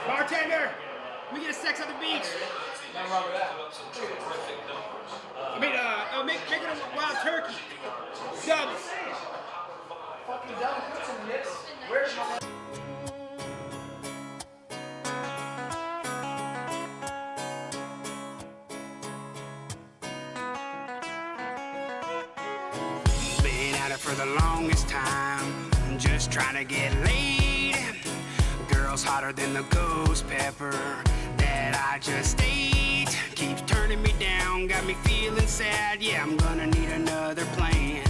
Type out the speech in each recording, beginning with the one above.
Bartender, we get a sex on the beach. Nothing wrong with that. Make it a wild turkey. Doubles. Fucking dumb puts in this. Where's my... Been at it for the longest time, just trying to get laid. Girl's hotter than the ghost pepper that I just ate. Keeps turning me down, got me feeling sad. Yeah, I'm gonna need another plan.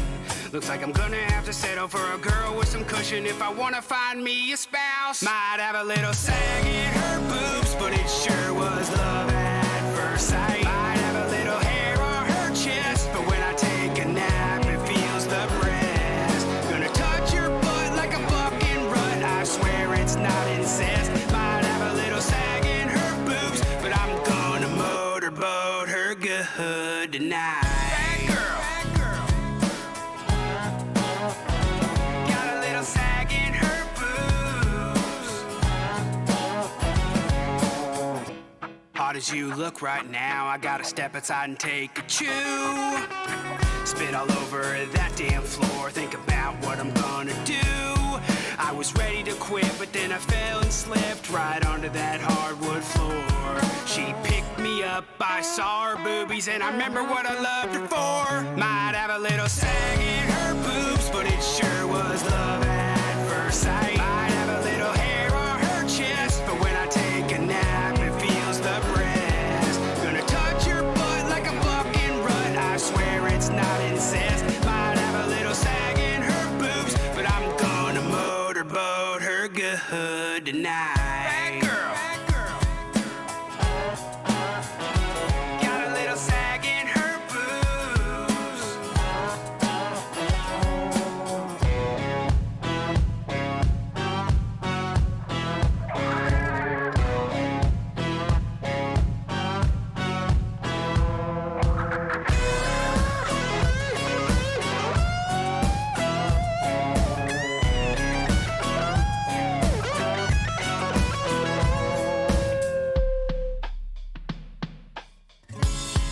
Looks like I'm gonna have to settle for a girl with some cushion if I wanna find me a spouse. Might have a little sag in her boobs, but it sure was love at first sight. Might have a little hair on her chest, but when I take a nap, it feels the breast. Gonna touch your butt like a bucking rut, I swear it's not incest. Might have a little sag in her boobs, but I'm gonna motorboat her good tonight. Hot as you look right now, I gotta step outside and take a chew. Spit all over that damn floor, think about what I'm gonna do. I was ready to quit, but then I fell and slipped right onto that hardwood floor. She picked me up, I saw her boobies, and I remember what I loved her for. Might have a little sag in her boobs, but it sure was love at first sight. Might have a little hair on her chest, but when I take a nap, it feels the breast. Gonna touch your butt like a bucking rut, I swear it's not incest. Might have a little sag in her boobs, but I'm gonna motorboat her good tonight. Bad girl. Got a little sag in her boobs.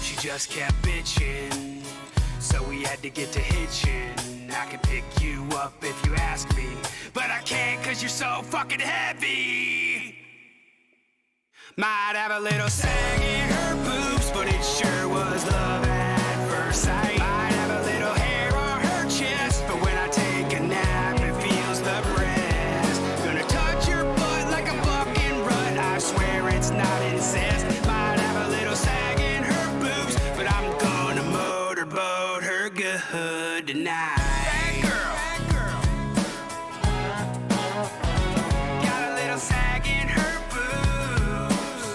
She just kept bitching, so we had to get to hitching. I can pick you up if you ask me, but I can't 'cause you're so fucking heavy. Might have a little sag in her boobs, but it sure was love at first sight. Might have a little hair on her chest, but when I take a nap, it feels the breast. Gonna touch your butt like a bucking rut, I swear it's not incest. Might have a little sag in her boobs, but I'm gonna motorboat her good tonight. Bad girl. Got a little sag in her boobs.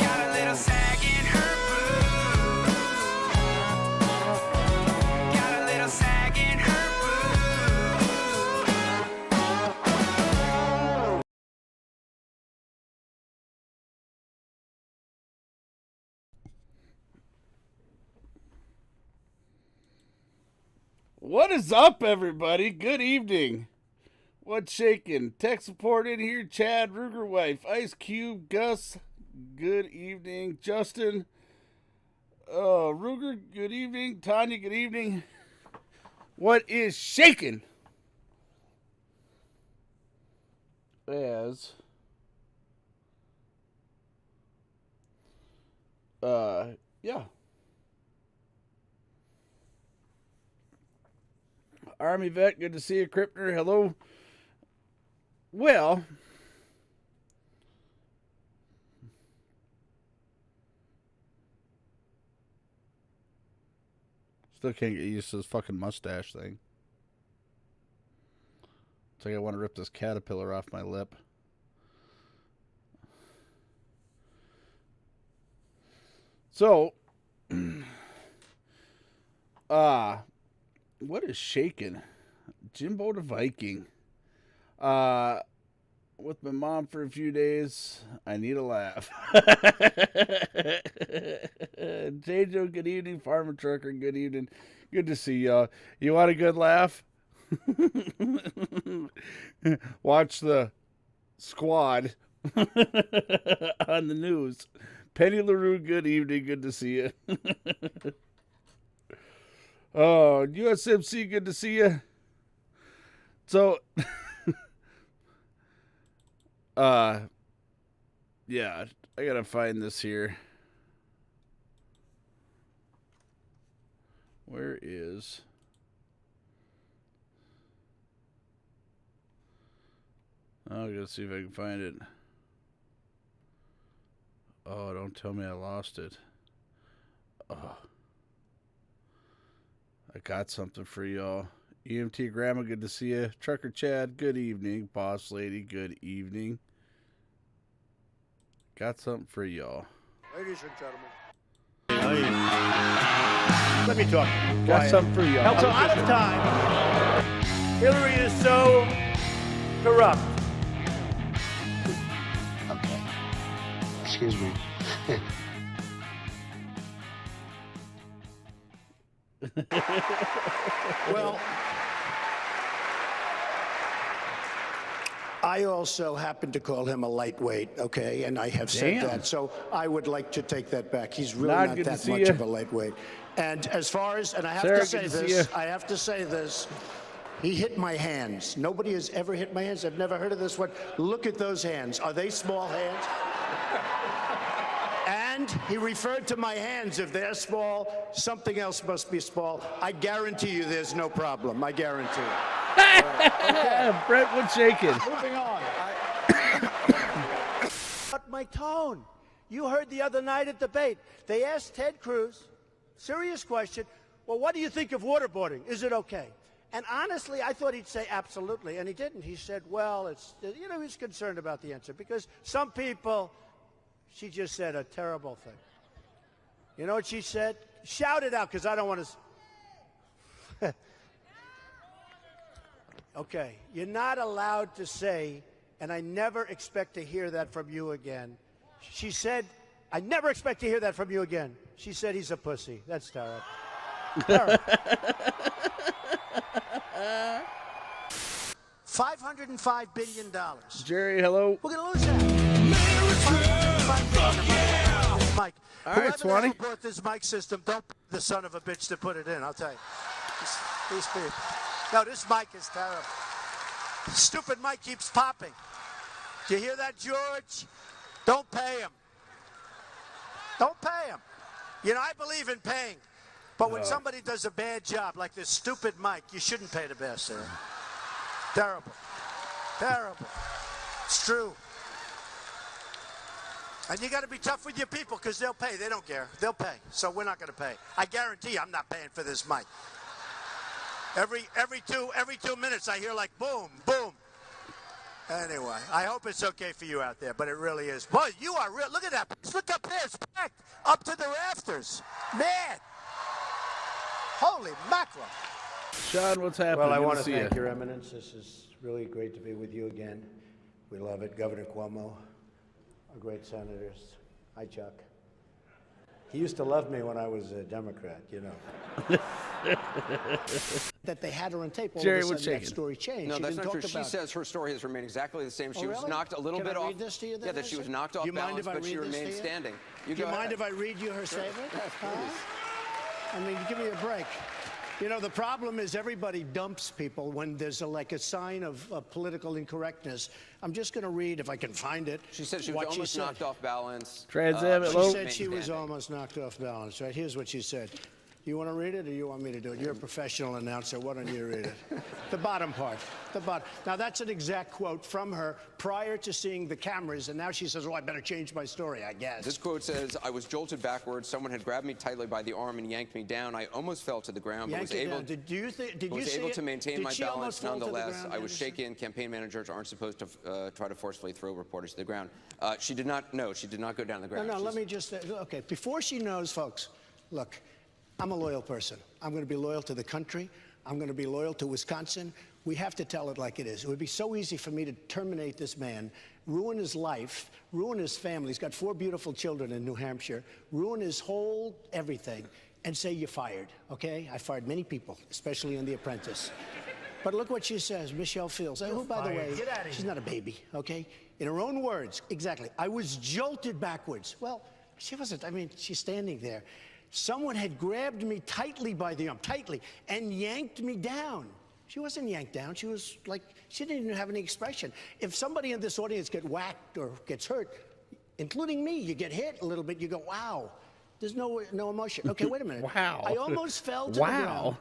Got a little sag in her boobs. Got a little sag in her boobs. What is up, everybody? Good evening. What's shaking? Tech support in here. Chad, Ruger wife, Ice Cube, Gus. Good evening, Justin. Ruger. Good evening, Tanya. Good evening. What is shaking? As yeah. Army vet, good to see you. Kripner, hello. Well, still can't get used to this fucking mustache thing. It's like I want to rip this caterpillar off my lip. So, what is shaking? Jimbo the Viking. With my mom for a few days. I need a laugh. Tejo, good evening. Farmer Trucker, good evening. Good to see y'all. You want a good laugh? Watch the squad on the news. Penny LaRue, good evening. Good to see you. Oh, USMC, good to see you. So, yeah, I gotta find this here. Where is... I'm gonna see if I can find it. Oh, don't tell me I lost it. Oh. I got something for y'all. EMT Grandma, good to see you. Trucker Chad, good evening. Boss Lady, good evening. Got something for y'all. Ladies and gentlemen. Let me talk. Got something for y'all. So out of time. Hillary is so corrupt. Okay. Excuse me. Well, I also happen to call him a lightweight, okay? And I have said Damn. that. So I would like to take that back. He's really Not not good to that see much ya. of a lightweight. And as far as, and I have Sarah, to say good to see this, ya. I have to say this. He hit my hands. Nobody has ever hit my hands. I've never heard of this one. Look at those hands. Are they small hands? And he referred to my hands. If they're small, something else must be small. I guarantee you there's no problem. I guarantee it. Brentwood shaking. Moving on. But my tone. You heard the other night at debate. They asked Ted Cruz, serious question, well, what do you think of waterboarding? Is it okay? And honestly, I thought he'd say absolutely, and he didn't. He said, well, it's, you know, he's concerned about the answer because some people, she just said a terrible thing. You know what she said? Shout it out because I don't want to. Okay, you're not allowed to say, and I never expect to hear that from you again. She said, I never expect to hear that from you again. She said he's a pussy. That's terrible. Terrible. $505 billion. Jerry, hello. We're going to lose that. $505 billion. Mike. All right, Whoever Swanee. bought this mic system, don't pay the son of a bitch to put it in, I'll tell you. These people. No, this mic is terrible. Stupid mic keeps popping. Do you hear that, George? Don't pay him. Don't pay him. You know, I believe in paying. But when somebody does a bad job, like this stupid mic, you shouldn't pay the bastard. Terrible. Terrible. It's true. And you got to be tough with your people because they'll pay. They don't care. They'll pay. So we're not going to pay. I guarantee you I'm not paying for this mic. Every 2 minutes I hear like boom, boom. Anyway, I hope it's okay for you out there, but it really is. Boy, you are real. Look at that. Look up there. It's packed up to the rafters. Man. Holy mackerel. Sean, what's happening? Well, I Good want to see thank you. Your Eminence. This is really great to be with you again. We love it. Governor Cuomo, our great senators. Hi, Chuck. He used to love me when I was a Democrat, you know. That they had her on tape. All Jerry, of a what's sudden, that shaking? story changed. No, She that's didn't not true. talk She about it. says her story has remained exactly the same. She Oh, was really? knocked a little Can bit I off. read this to you then, Yeah, that she Isaac? was knocked Do off you mind balance, if I but she read this to remained you? standing. Do you mind if I read you her statement? Yes, please. I mean, give me a break. You know, the problem is everybody dumps people when there's like a sign of political incorrectness. I'm just going to read, if I can find it. She said she was what almost said. knocked off balance. Trans Am, but hello? She she said remained she was standing. almost knocked off balance, right? Here's what she said. You want to read it or you want me to do it? You're a professional announcer. Why don't you read it? The bottom part. The bottom. Now, that's an exact quote from her prior to seeing the cameras, and now she says, oh, I better change my story, I guess. This quote says, I was jolted backwards. Someone had grabbed me tightly by the arm and yanked me down. I almost fell to the ground, but was Yanked it able, down. Did you see able it? to maintain Did my she almost balance fall to the nonetheless. ground, I was Anderson? shaken. Campaign managers aren't supposed to try to forcefully throw reporters to the ground. She did not go down the ground. No, She's- let me just, okay, before she knows, folks, look, I'm a loyal person. I'm going to be loyal to the country. I'm going to be loyal to Wisconsin. We have to tell it like it is. It would be so easy for me to terminate this man, ruin his life, ruin his family. He's got 4 beautiful children in New Hampshire, ruin his whole everything, and say you're fired, okay? I fired many people, especially in The Apprentice. But look what she says, Michelle Fields, who, by the way, Get outta she's here. not a baby, okay? In her own words, exactly. I was jolted backwards. Well, she wasn't. I mean, she's standing there. Someone had grabbed me tightly by the arm, tightly, and yanked me down. She wasn't yanked down. She was like, she didn't even have any expression. If somebody in this audience gets whacked or gets hurt, including me, you get hit a little bit, you go, wow. There's no emotion. Okay, wait a minute. Wow. I almost fell to the ground.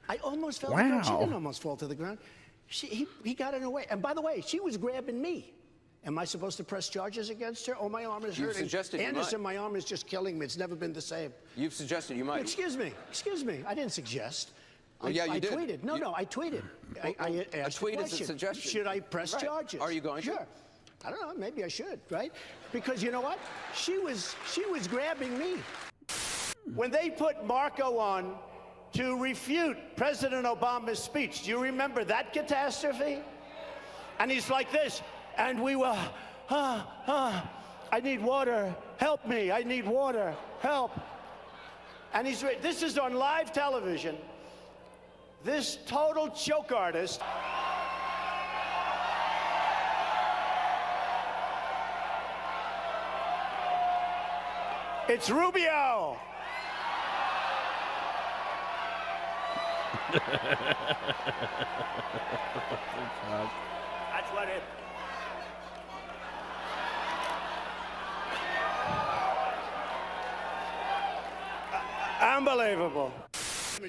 I almost fell to the ground. She didn't almost fall to the ground. He got in her way. And by the way, she was grabbing me. Am I supposed to press charges against her? Oh, my arm is hurting. Suggested Anderson, my arm is just killing me. It's never been the same. You've suggested you might. Excuse me. I didn't suggest. Well, yeah, you did. I tweeted. No, I tweeted. I asked a tweet the is a question. suggestion. Should I press charges? Are you going to? Sure. I don't know. Maybe I should, right? Because you know what? She was grabbing me. When they put Marco on to refute President Obama's speech, do you remember that catastrophe? And he's like this, and we were, I need water, help me, I need water, help. And this is on live television. This total joke artist. It's Rubio. That's what it. Unbelievable.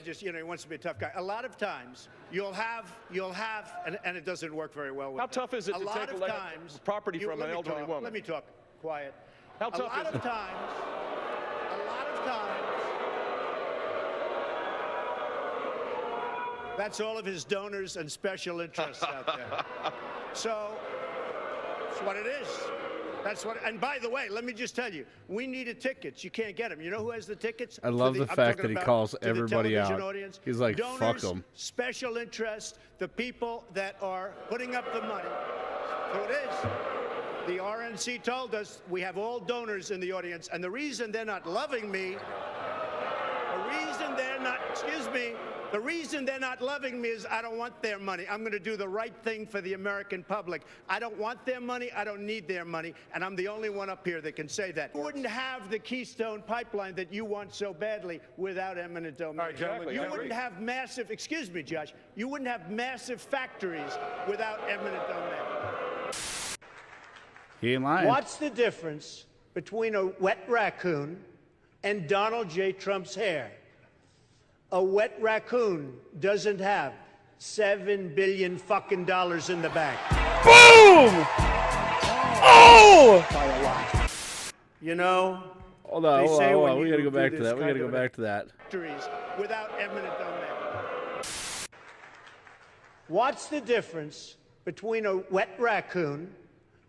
Just, he wants to be a tough guy. A lot of times, you'll have, and it doesn't work very well with How tough is it to take property from an elderly woman? Let me talk. Quiet. How tough is it? A lot of times, that's all of his donors and special interests out there. So, that's what it is. That's what. And by the way, let me just tell you, we needed tickets. You can't get them. You know who has the tickets? I love the fact that he calls everybody out. Audience. He's like, donors, fuck them. Special interest, the people that are putting up the money. So it is. The RNC told us we have all donors in the audience, and the reason they're not loving me, the reason they're not loving me is I don't want their money. I'm going to do the right thing for the American public. I don't want their money. I don't need their money. And I'm the only one up here that can say that. You wouldn't have the Keystone Pipeline that you want so badly without eminent domain. Exactly. You wouldn't have massive, excuse me, Josh, you wouldn't have massive factories without eminent domain. He ain't lying. What's the difference between a wet raccoon and Donald J. Trump's hair? A wet raccoon doesn't have $7 billion fucking in the bank. Boom! Oh! By a lot. You know, Hold on. We gotta you go back do to this that. We gotta kind go of back to that. Factories without eminent domain. What's the difference between a wet raccoon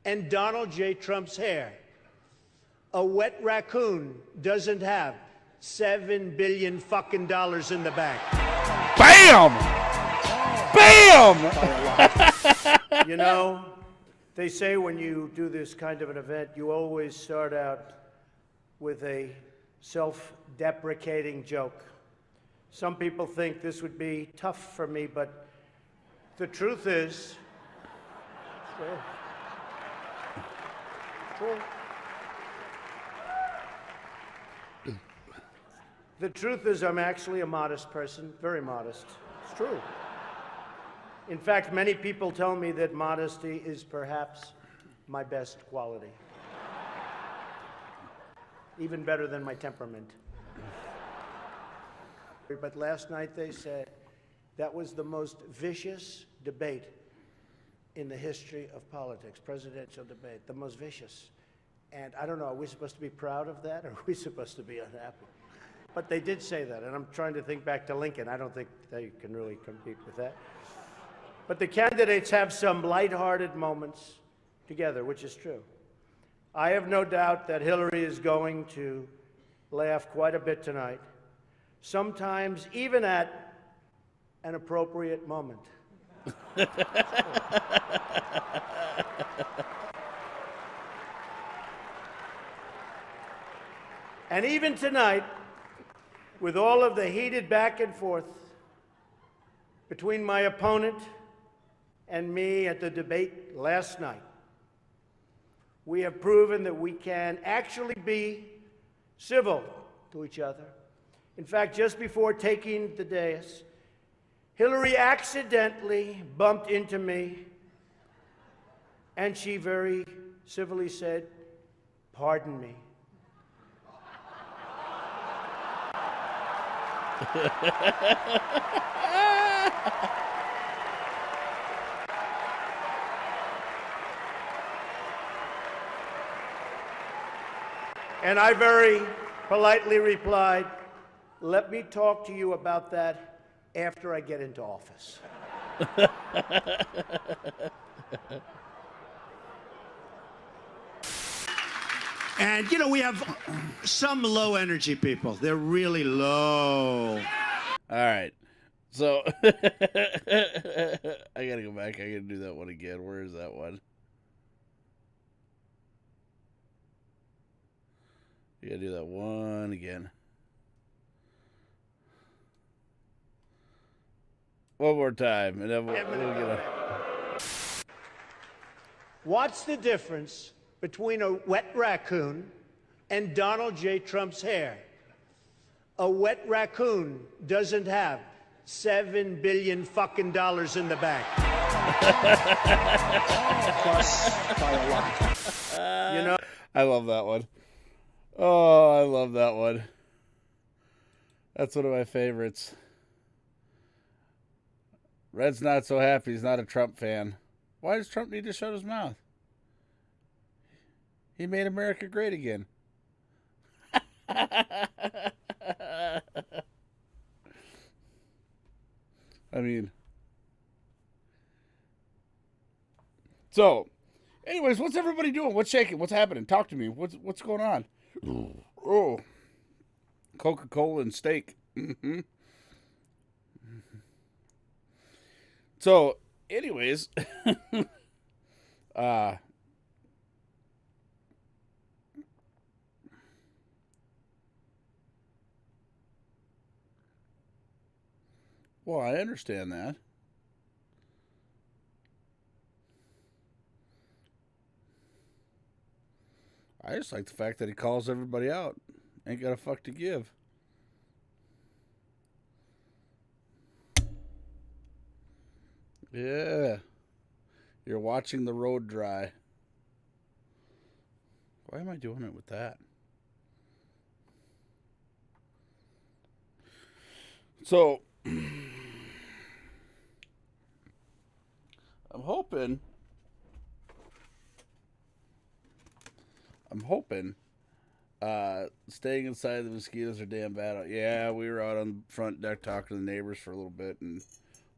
and Donald J. Trump's hair? A wet raccoon doesn't have $7 billion fucking in the bank. Bam! Bam! You know, they say when you do this kind of an event, you always start out with a self-deprecating joke. Some people think this would be tough for me, but the truth is, the truth is I'm actually a modest person, very modest. It's true. In fact, many people tell me that modesty is perhaps my best quality. Even better than my temperament. But last night they said that was the most vicious debate in the history of politics, presidential debate, the most vicious. And I don't know, are we supposed to be proud of that, or are we supposed to be unhappy? But they did say that, and I'm trying to think back to Lincoln. I don't think they can really compete with that. But the candidates have some lighthearted moments together, which is true. I have no doubt that Hillary is going to laugh quite a bit tonight, sometimes even at an appropriate moment. And even tonight, with all of the heated back and forth between my opponent and me at the debate last night, we have proven that we can actually be civil to each other. In fact, just before taking the dais, Hillary accidentally bumped into me, and she very civilly said, "Pardon me." And I very politely replied, "Let me talk to you about that after I get into office." And, you know, we have some low energy people. They're really low. All right. So, I got to go back. I got to do that one again. Where is that one? You got to do that one again. One more time. And then we'll get a... What's the difference between a wet raccoon and Donald J. Trump's hair? A wet raccoon doesn't have $7 billion fucking dollars in the bank. By a lot. You know? I love that one. Oh, I love that one. That's one of my favorites. Red's not so happy he's not a Trump fan. Why does Trump need to shut his mouth? He made America great again. I mean, so, anyways, what's everybody doing? What's shaking? What's happening? Talk to me. What's going on? Oh, Coca-Cola and steak. Mm-hmm. So, anyways, well, I understand that. I just like the fact that he calls everybody out. Ain't got a fuck to give. Yeah. You're watching the road dry. Why am I doing it with that? So, I'm hoping staying inside the mosquitoes are damn bad. Yeah, we were out on the front deck talking to the neighbors for a little bit, and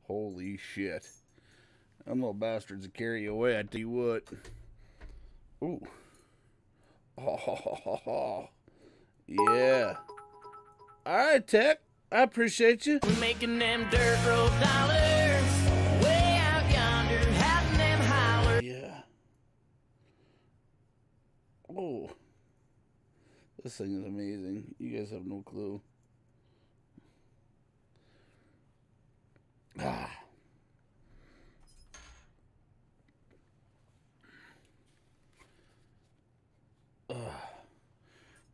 holy shit. Them little bastards that carry you away, I tell you what. Ooh. Oh, yeah. All right, Tech. I appreciate you. Making them dirt road dollars, way out yonder, having them holler. Yeah. Oh. This thing is amazing. You guys have no clue. Ah.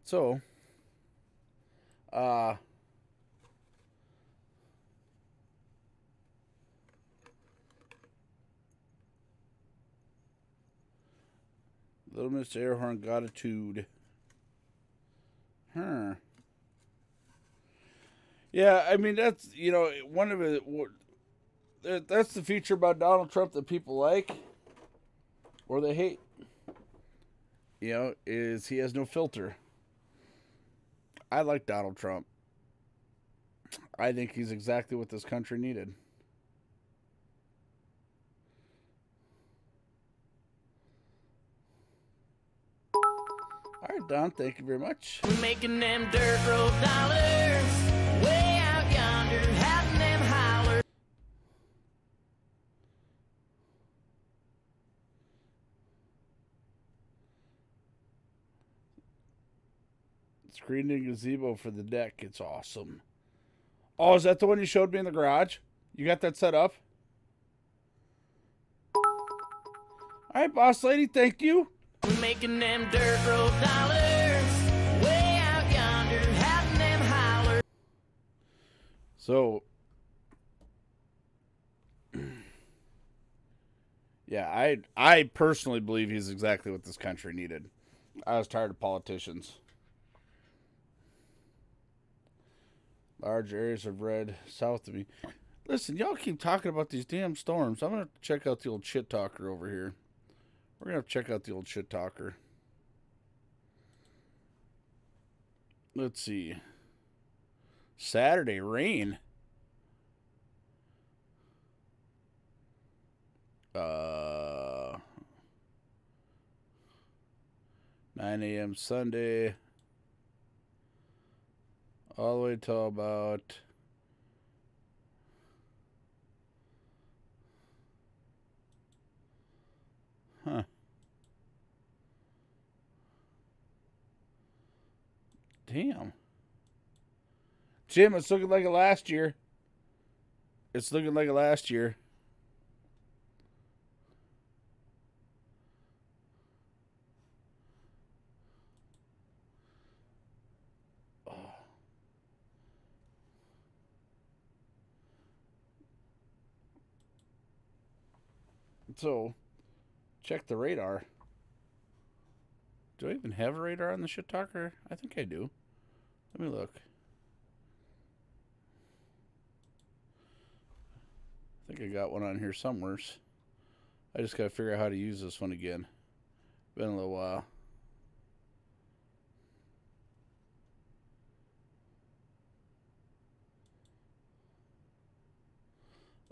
So, Little Miss Airhorn Gratitude. Huh. Yeah, I mean, that's, you know, one of it. That's the feature about Donald Trump that people like or they hate. You know, is he has no filter. I like Donald Trump. I think he's exactly what this country needed. All right, Don, thank you very much. Making them dirt road dollars, way out yonder, having them holler. Screening gazebo for the deck. It's awesome. Oh, is that the one you showed me in the garage? You got that set up? All right, boss lady, thank you. Making them dirt road dollars, way out yonder, having them holler. So, yeah, I personally believe he's exactly what this country needed. I was tired of politicians. Large areas of red south of me. Listen, y'all keep talking about these damn storms. I'm going to check out the old shit talker over here. We're going to have to check out the old shit talker. Let's see. Saturday, rain. 9 a.m. Sunday. All the way till about... Huh. Damn. Jim, it's looking like it last year. It's looking like it last year. Oh. So, check the radar. Do I even have a radar on the shit talker? I think I do. Let me look. I think I got one on here somewhere. I just got to figure out how to use this one again. Been a little while.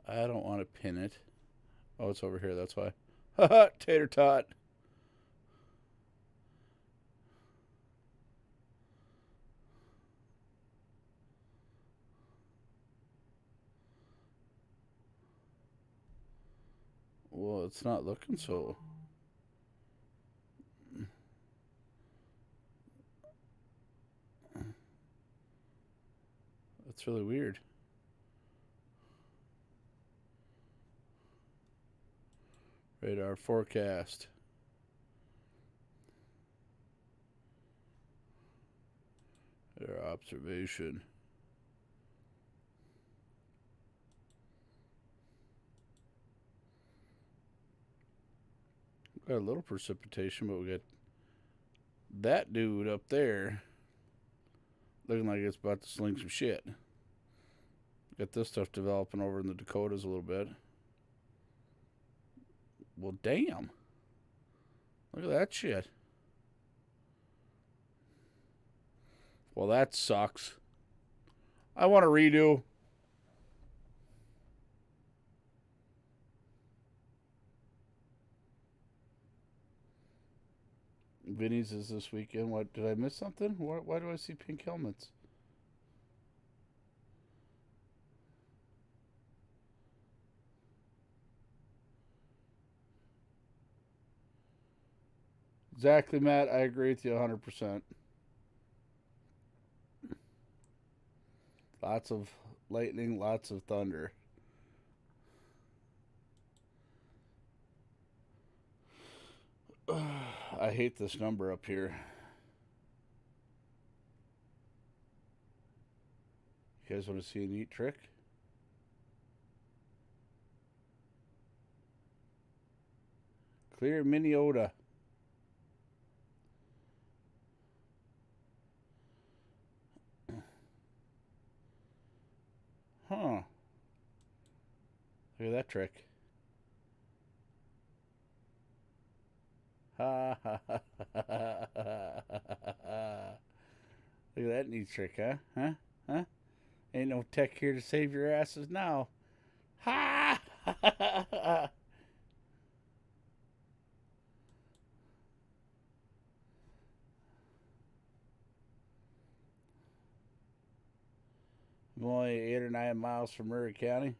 I don't want to pin it. Oh, it's over here. That's why. Haha, tater tot. Well, it's not looking so. That's really weird. Radar forecast. Radar observation. Got a little precipitation, but we got that dude up there looking like it's about to sling some shit. Got this stuff developing over in the Dakotas a little bit. Well, damn. Look at that shit. Well, that sucks. I want to redo. Vinny's is this weekend. What, did I miss something? Why do I see pink helmets? Exactly, Matt. I agree with you 100%. Lots of lightning, lots of thunder. I hate this number up here. You guys want to see a neat trick? Clear Minneota. Huh. Look at that trick. Ha ha ha ha ha ha. Look at that neat trick, huh? Huh? Ain't no tech here to save your asses now. Ha ha ha ha. I'm only 8 or 9 miles from Murray County.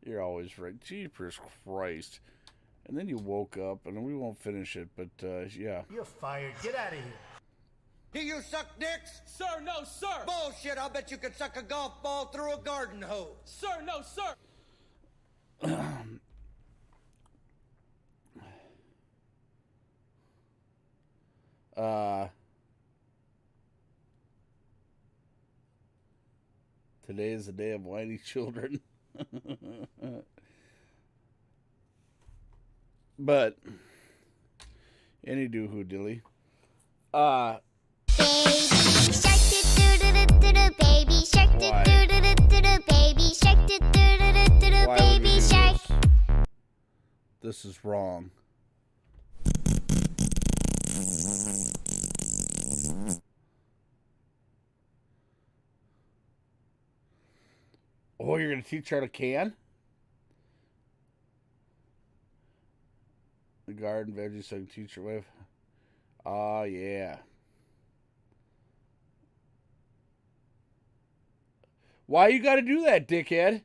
You're always right. Jeepers Christ. And then you woke up, and we won't finish it, but yeah. You're fired. Get out of here. Do you suck dicks? Sir, no, sir. Bullshit, I'll bet you could suck a golf ball through a garden hose. Sir, no, sir. Today is the day of whiny children. But any doo-hoo dilly. Baby shark do-do-do-do-do, baby shark do-do-do-do-do, baby shark do-do-do-do-do, Why would baby you do shark. This is wrong. Oh, you're going to teach her how to can? The garden veggies so you can teach her with. Oh, yeah. Why you got to do that, dickhead?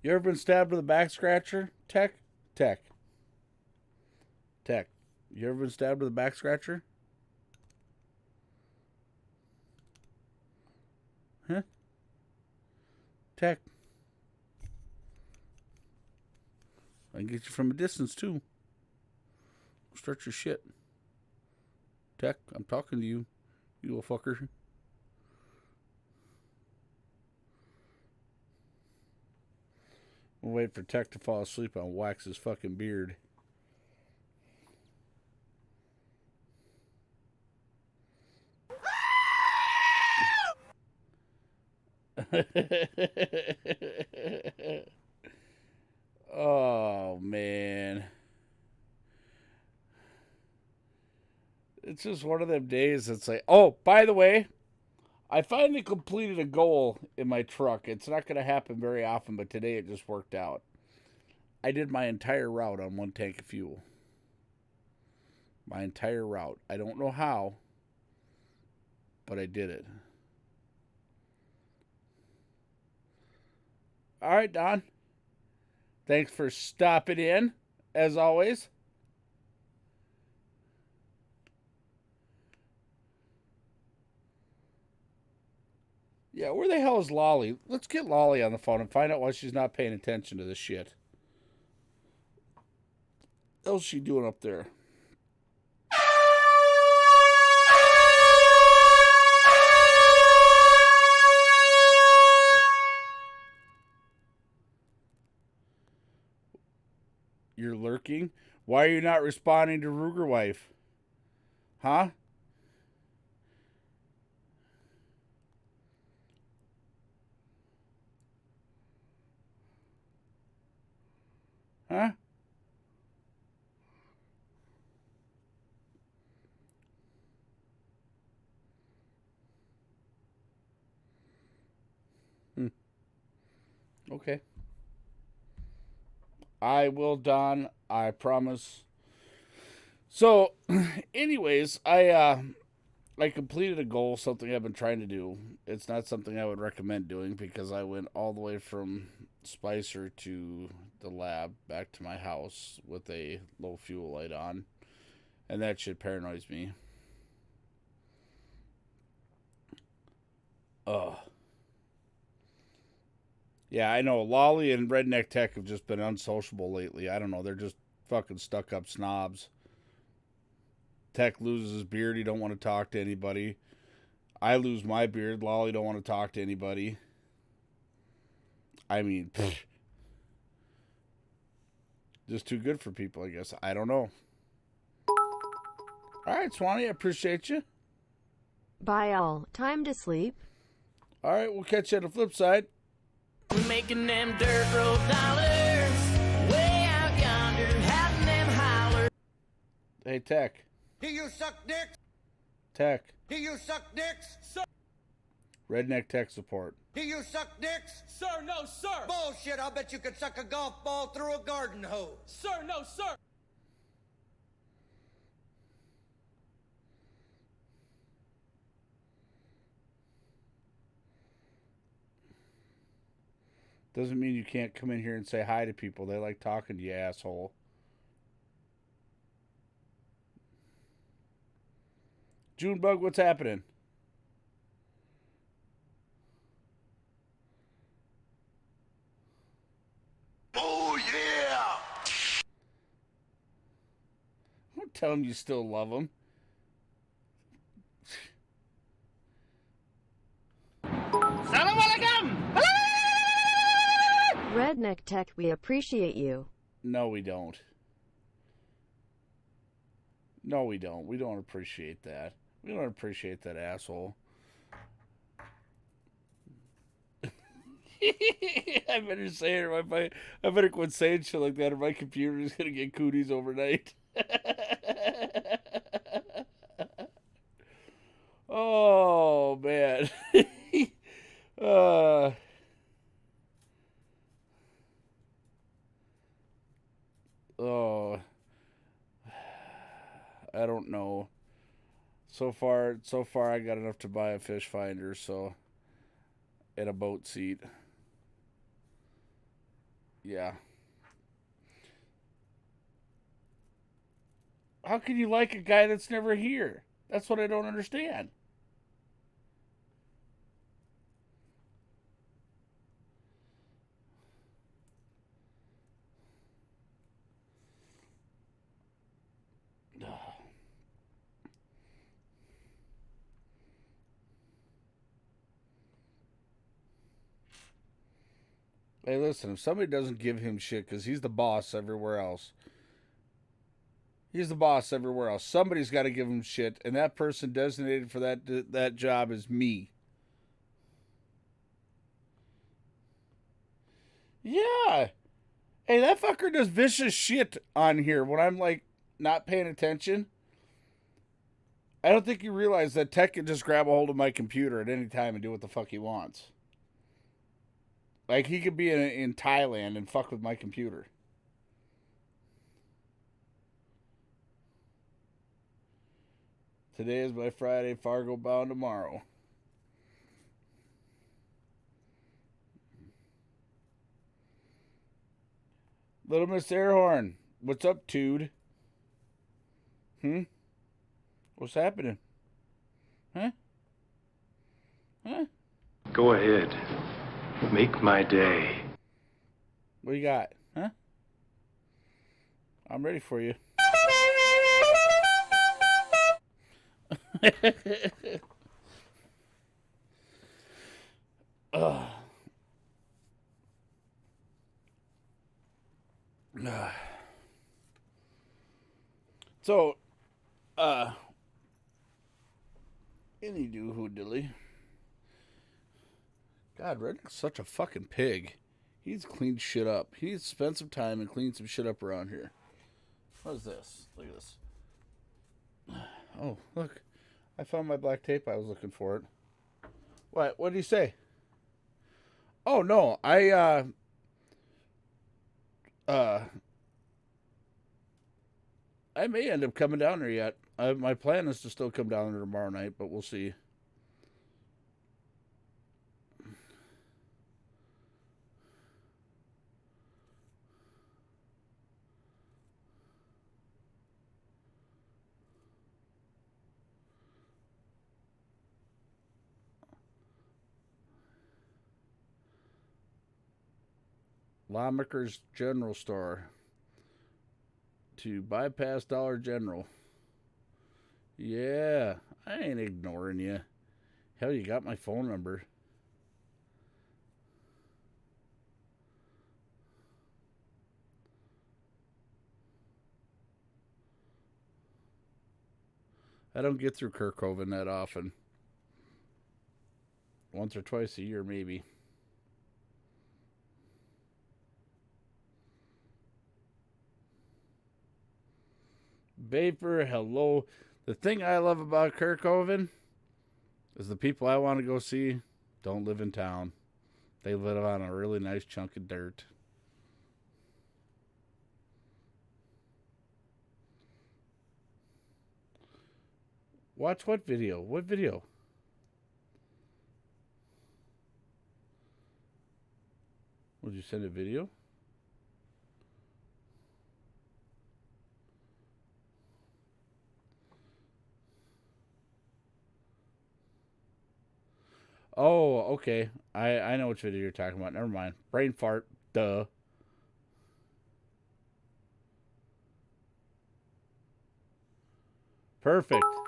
You ever been stabbed with a back scratcher? Tech? You ever been stabbed with a back scratcher? Huh? Tech. I can get you from a distance, too. Start your shit. Tech, I'm talking to you, you little fucker. We'll wait for Tech to fall asleep and wax his fucking beard. Oh, man. It's just one of them days that's like, oh, by the way, I finally completed a goal in my truck. It's not going to happen very often, but today it just worked out. I did my entire route on one tank of fuel. My entire route. I don't know how, but I did it. All right, Don. Thanks for stopping in, as always. Yeah, where the hell is Lolly? Let's get Lolly on the phone and find out why she's not paying attention to this shit. What else is she doing up there? You're lurking? Why are you not responding to Ruger Wife? Huh? Huh? Okay. I will, Don. I promise. So, anyways, I completed a goal, something I've been trying to do. It's not something I would recommend doing because I went all the way from Spicer to the lab back to my house with a low fuel light on. And that shit paranoids me. Ugh. Yeah, I know. Lolly and Redneck Tech have just been unsociable lately. I don't know. They're just fucking stuck-up snobs. Tech loses his beard. He don't want to talk to anybody. I lose my beard. Lolly don't want to talk to anybody. I mean, just too good for people, I guess. I don't know. All right, Swanee, I appreciate you. Bye all. Time to sleep. All right, we'll catch you on the flip side. Making them dirt road dollars. Way out yonder, having them holler. Hey, Tech. Do you suck dicks? Tech. Do you suck dicks? Sir. Redneck Tech support. Do you suck dicks? Sir, no, sir. Bullshit, I'll bet you could suck a golf ball through a garden hose. Sir, no, sir. Doesn't mean you can't come in here and say hi to people. They like talking to you, asshole. Junebug, what's happening? Oh, yeah! Don't tell him you still love him. Redneck Tech, we appreciate you. No, we don't. No, we don't. We don't appreciate that. We don't appreciate that, asshole. I better say it, or I better quit saying shit like that, or my computer is gonna get cooties overnight. Oh man. Oh, I don't know. So far, I got enough to buy a fish finder, so, and a boat seat. Yeah. How can you like a guy that's never here? That's what I don't understand. Hey, listen, if somebody doesn't give him shit because he's the boss everywhere else, he's the boss everywhere else. Somebody's got to give him shit, and that person designated for that job is me. Yeah. Hey, that fucker does vicious shit on here when I'm, like, not paying attention. I don't think you realize that Tech can just grab a hold of my computer at any time and do what the fuck he wants. Like, he could be in Thailand and fuck with my computer. Today is my Friday, Fargo bound tomorrow. Little Miss Airhorn, what's up, dude? What's happening? Huh? Go ahead. Make my day. What you got? Huh? I'm ready for you. So, any do who dilly. God, Redneck's such a fucking pig. He's cleaned shit up. He needs to spend some time and clean some shit up around here. What is this? Look at this. Oh, look. I found my black tape. I was looking for it. What? What did he say? Oh, no. I may end up coming down there yet. My plan is to still come down there tomorrow night, but we'll see. Lawmakers General Store to bypass Dollar General. Yeah, I ain't ignoring you. Hell, you got my phone number. I don't get through Kirkhoven that often. Once or twice a year, maybe. Vapor, hello. The thing I love about Kirkhoven is the people I want to go see don't live in town. They live on a really nice chunk of dirt. Watch what video? What video? Would you send a video? Oh, okay. I know which video you're talking about. Never mind. Brain fart. Duh. Perfect. All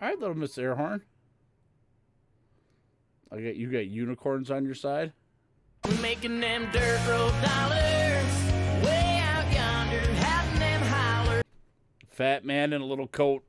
right, little Miss Airhorn. You got unicorns on your side. Making them dirt road dollars. Way out yonder, having them holler. Fat man in a little coat.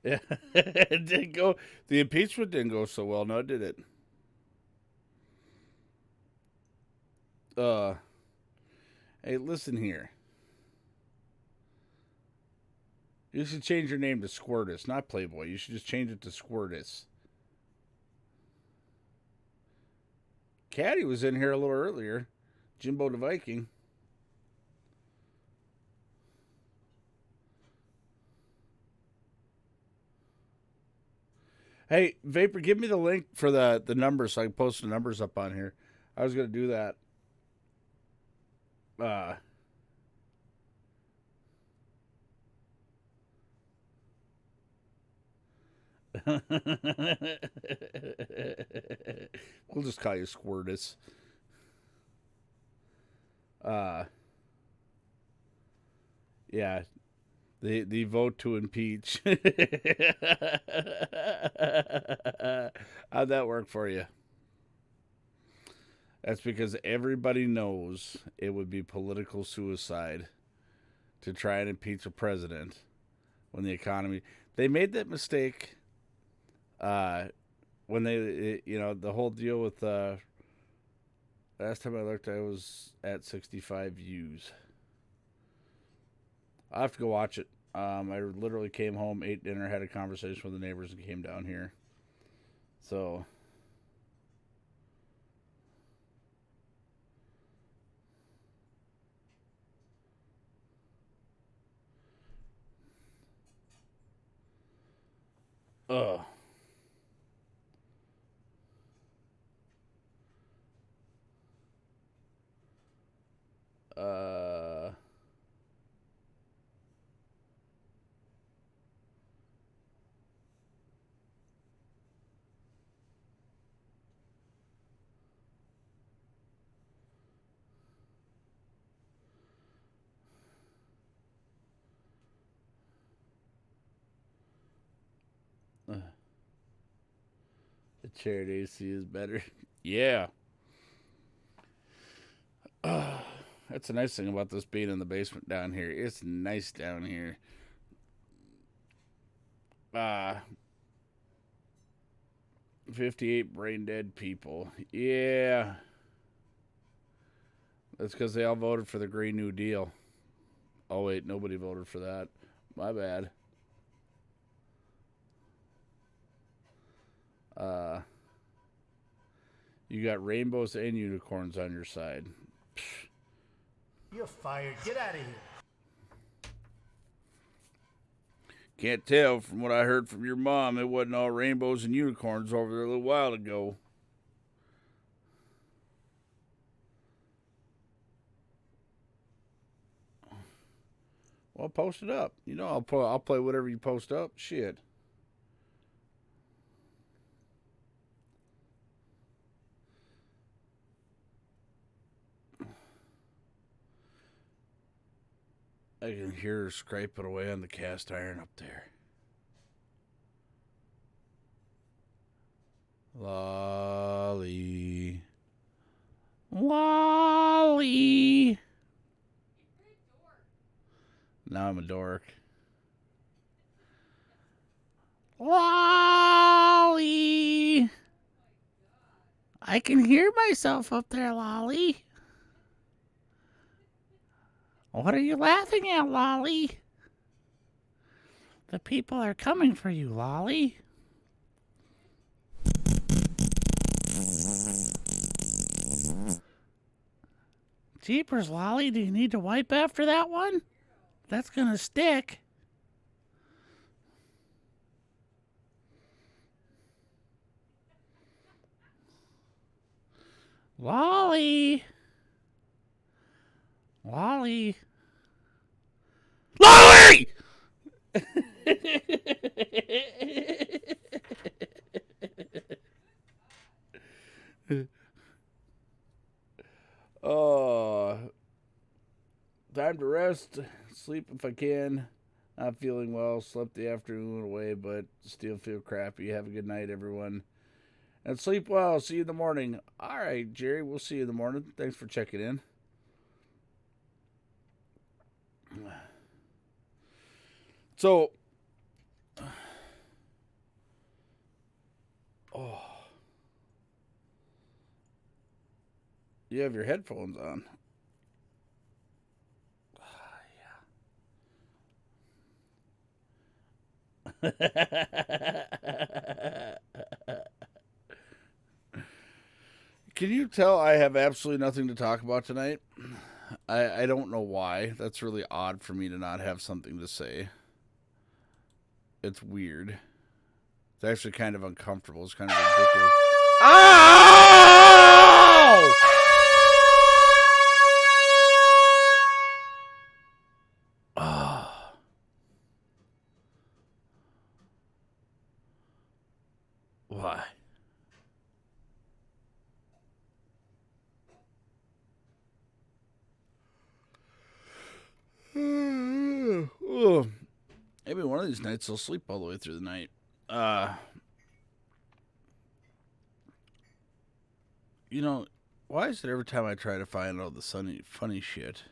Yeah, it didn't go. The impeachment didn't go so well, no, did it? Hey, listen here. You should change your name to Squirtus, not Playboy. You should just change it to Squirtus. Caddy was in here a little earlier. Jimbo the Viking. Hey, Vapor, give me the link for the numbers so I can post the numbers up on here. I was going to do that. We'll just call you Squirtus. Yeah. The vote to impeach. How'd that work for you? That's because everybody knows it would be political suicide to try and impeach a president when the economy... They made that mistake when they, the whole deal with... last time I looked, I was at 65 views. I'll have to go watch it. I literally came home, ate dinner, had a conversation with the neighbors, and came down here. So... Ugh. The chair AC is better. Yeah. That's the nice thing about this being in the basement down here. It's nice down here. 58 brain dead people. Yeah. That's because they all voted for the Green New Deal. Oh, wait. Nobody voted for that. My bad. You got rainbows and unicorns on your side. Psh. You're fired. Get out of here. Can't tell from what I heard from your mom. It wasn't all rainbows and unicorns over there a little while ago. Well, post it up. I'll play whatever you post up. Shit. I can hear her scraping away on the cast iron up there. Lolly. Lolly. Now I'm a dork. Lolly. I can hear myself up there, Lolly. What are you laughing at, Lolly? The people are coming for you, Lolly. Jeepers, Lolly, do you need to wipe after that one? That's gonna stick. Lolly! Lolly! Lolly! Oh, time to rest, sleep if I can. Not feeling well, slept the afternoon away, but still feel crappy. Have a good night, everyone. And sleep well. See you in the morning. All right, Jerry, we'll see you in the morning. Thanks for checking in. So, oh, you have your headphones on. Can you tell I have absolutely nothing to talk about tonight? I don't know why. That's really odd for me to not have something to say. It's weird. It's actually kind of uncomfortable. It's kind of ridiculous. Ow! Oh. Why? Oh. Maybe one of these nights I'll sleep all the way through the night. You know, why is it every time I try to find all the funny shit?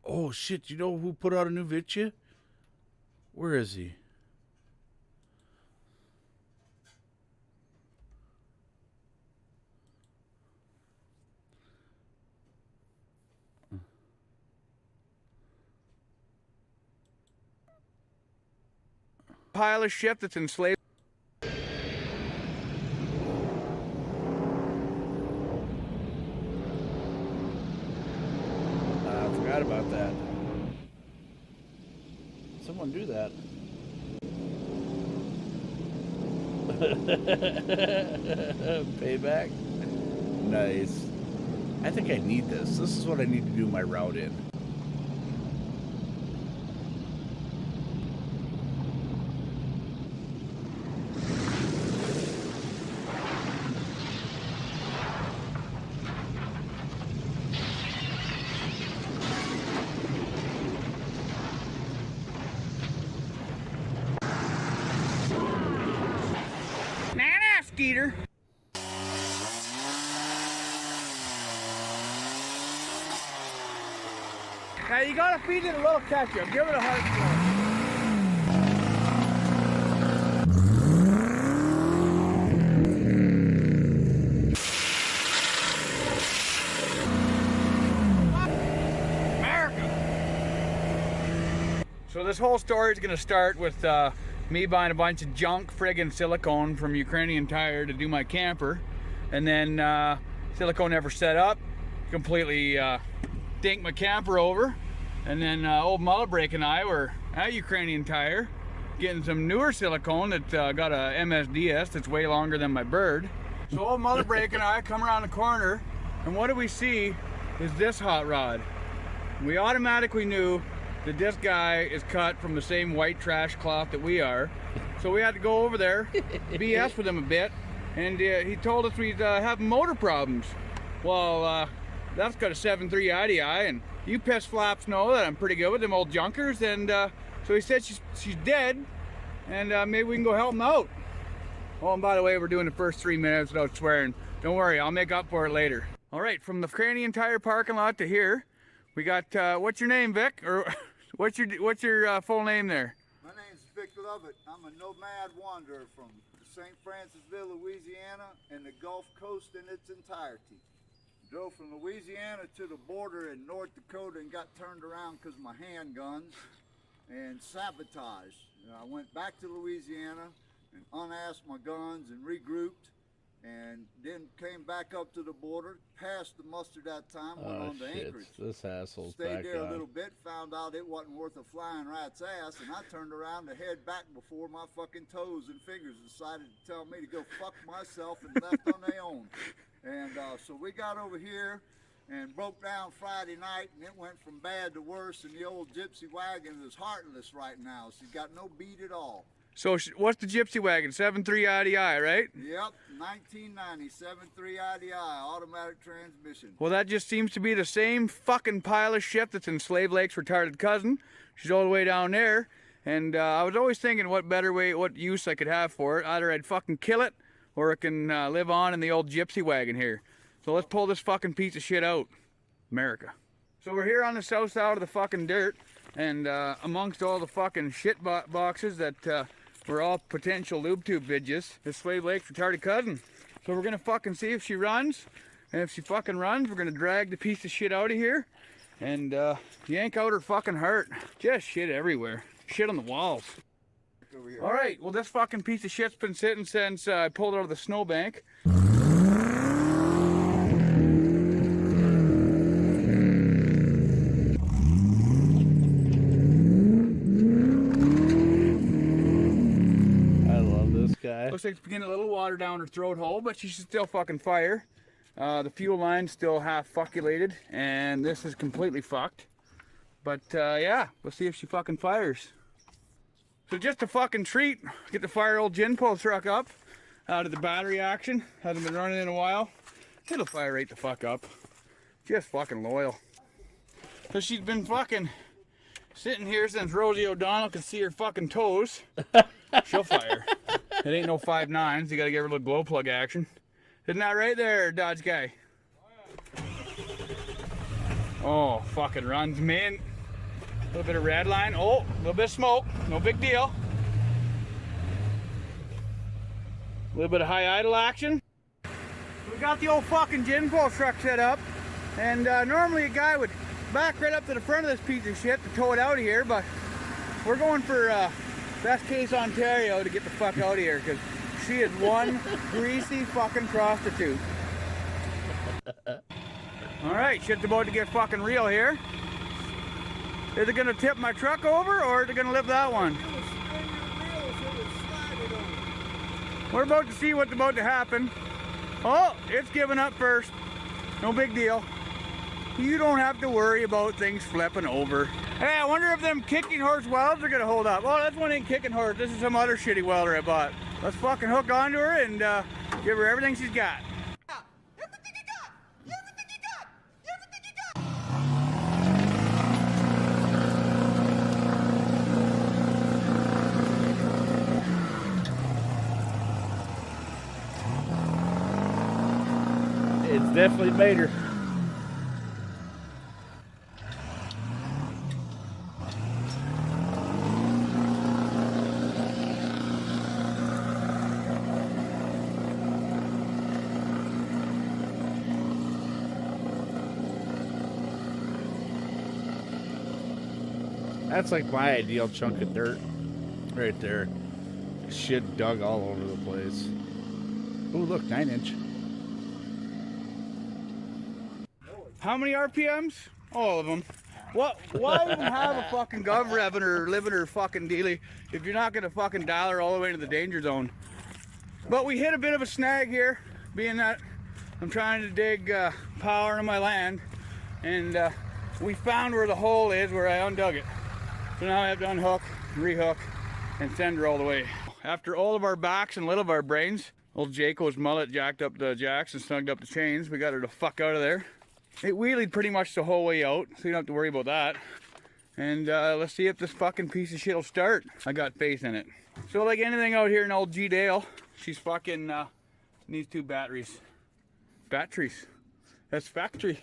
Oh, shit. You know who put out a new vidya? Where is he? Pile of shit that's enslaved. I forgot about that. Someone do that. Payback? Nice. I think I need this. This is what I need to do my route in. Skeeter. Now you gotta feed it a little ketchup. Give it a heart America. So this whole story is gonna start with me buying a bunch of junk friggin' silicone from Ukrainian Tire to do my camper, and then silicone never set up, completely dinked my camper over, and then old Mullet Break and I were at Ukrainian Tire getting some newer silicone that got a MSDS that's way longer than my bird. So old Mullet Break and I come around the corner, and what do we see is this hot rod. We automatically knew that this guy is cut from the same white trash cloth that we are. So we had to go over there, BS with him a bit, and he told us we'd have motor problems. Well, that's got a 7.3 IDI, and you piss flaps know that I'm pretty good with them old junkers, and so he said she's dead, and maybe we can go help him out. Oh, and by the way, we're doing the first 3 minutes without swearing. Don't worry, I'll make up for it later. All right, from the Ukrainian Tire parking lot to here, we got, what's your name, Vic? Or what's your full name there? My name's Vic Lovett. I'm a nomad wanderer from St. Francisville, Louisiana, and the Gulf Coast in its entirety. Drove from Louisiana to the border in North Dakota and got turned around because of my handguns and sabotaged. I went back to Louisiana and unasked my guns and regrouped, and then came back up to the border, passed the muster that time, went on to Anchorage. This asshole's Stayed back there on. a little bit, found out it wasn't worth a flying rat's ass, and I turned around to head back before my fucking toes and fingers decided to tell me to go fuck myself and left on their own. And so we got over here and broke down Friday night, and it went from bad to worse, and the old gypsy wagon is heartless right now. She's got no beat at all. So what's the gypsy wagon? 7.3 IDI, right? Yep, 1990, 7.3 IDI, automatic transmission. Well, that just seems to be the same fucking pile of shit that's in Slave Lake's retarded cousin. She's all the way down there. And I was always thinking what better way, what use I could have for it. Either I'd fucking kill it, or it can live on in the old gypsy wagon here. So let's pull this fucking piece of shit out. America. So we're here on the south side of the fucking dirt, and amongst all the fucking shit boxes that were all potential lube tube vidges, is Slave Lake's retarded cousin. So we're gonna fucking see if she runs, and if she fucking runs, we're gonna drag the piece of shit out of here and yank out her fucking heart. Just shit everywhere. Shit on the walls. All right, well this fucking piece of shit's been sitting since I pulled it out of the snowbank. Looks like it's getting a little water down her throat hole, but she should still fucking fire. The fuel line's still half fuckulated, and this is completely fucked. But yeah, we'll see if she fucking fires. So just a fucking treat, get the fire old gin pull truck up out of the battery action. Hasn't been running in a while. It'll fire right the fuck up. Just fucking loyal. So she's been fucking sitting here since Rosie O'Donnell could see her fucking toes. She'll fire. It ain't no 5.9s. You gotta give her a little glow plug action. Isn't that right there, Dodge guy? Oh, fucking runs, man. A little bit of red line. Oh, a little bit of smoke. No big deal. A little bit of high idle action. We got the old fucking gin pull truck set up. And normally a guy would back right up to the front of this piece of shit to tow it out of here, but we're going for best case Ontario to get the fuck out of here, because she is one greasy fucking prostitute. Alright, shit's about to get fucking real here. Is it gonna tip my truck over, or is it gonna lift that one? We're about to see what's about to happen. Oh, it's giving up first. No big deal. You don't have to worry about things flipping over. Hey, I wonder if them kicking horse welds are gonna hold up. Oh, this one ain't kicking horse. This is some other shitty welder I bought. Let's fucking hook onto her and give her everything she's got. It's definitely made her. That's like my ideal chunk of dirt right there. Shit dug all over the place. Oh, look, 9-inch. How many RPMs? All of them. What? Why even have a fucking gov revving or living her fucking dealie if you're not gonna fucking dial her all the way to the danger zone? But we hit a bit of a snag here, being that I'm trying to dig power in my land, and we found where the hole is where I undug it. So now I have to unhook, rehook, and send her all the way. After all of our backs and little of our brains, old Jaco's mullet jacked up the jacks and snugged up the chains. We got her the fuck out of there. It wheelied pretty much the whole way out, so you don't have to worry about that. And let's see if this fucking piece of shit will start. I got faith in it. So like anything out here in old G Dale, she's fucking needs 2 batteries. Batteries. That's factory.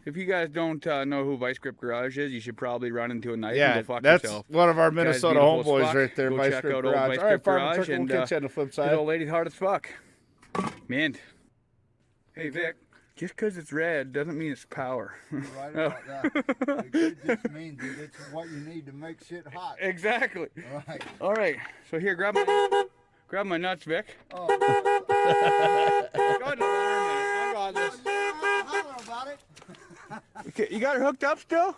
If you guys don't know who Vice Grip Garage is, you should probably run into a knife and go fuck that's yourself. One of our Minnesota homeboys right there, Go Vice check Grip out old Garage. Vice All right, Grip Farmer Garage, Truck, we'll and catch you on the flip his side. old lady's hard as fuck. Mint. Hey Vic, Just because it's red doesn't mean it's power. You're right about that. It just means that it's what you need to make shit hot. Exactly. Right. All right. So here, grab my nuts, Vic. Oh, Go ahead and hold on a minute. I got this. holler about it. Okay, you got her hooked up still?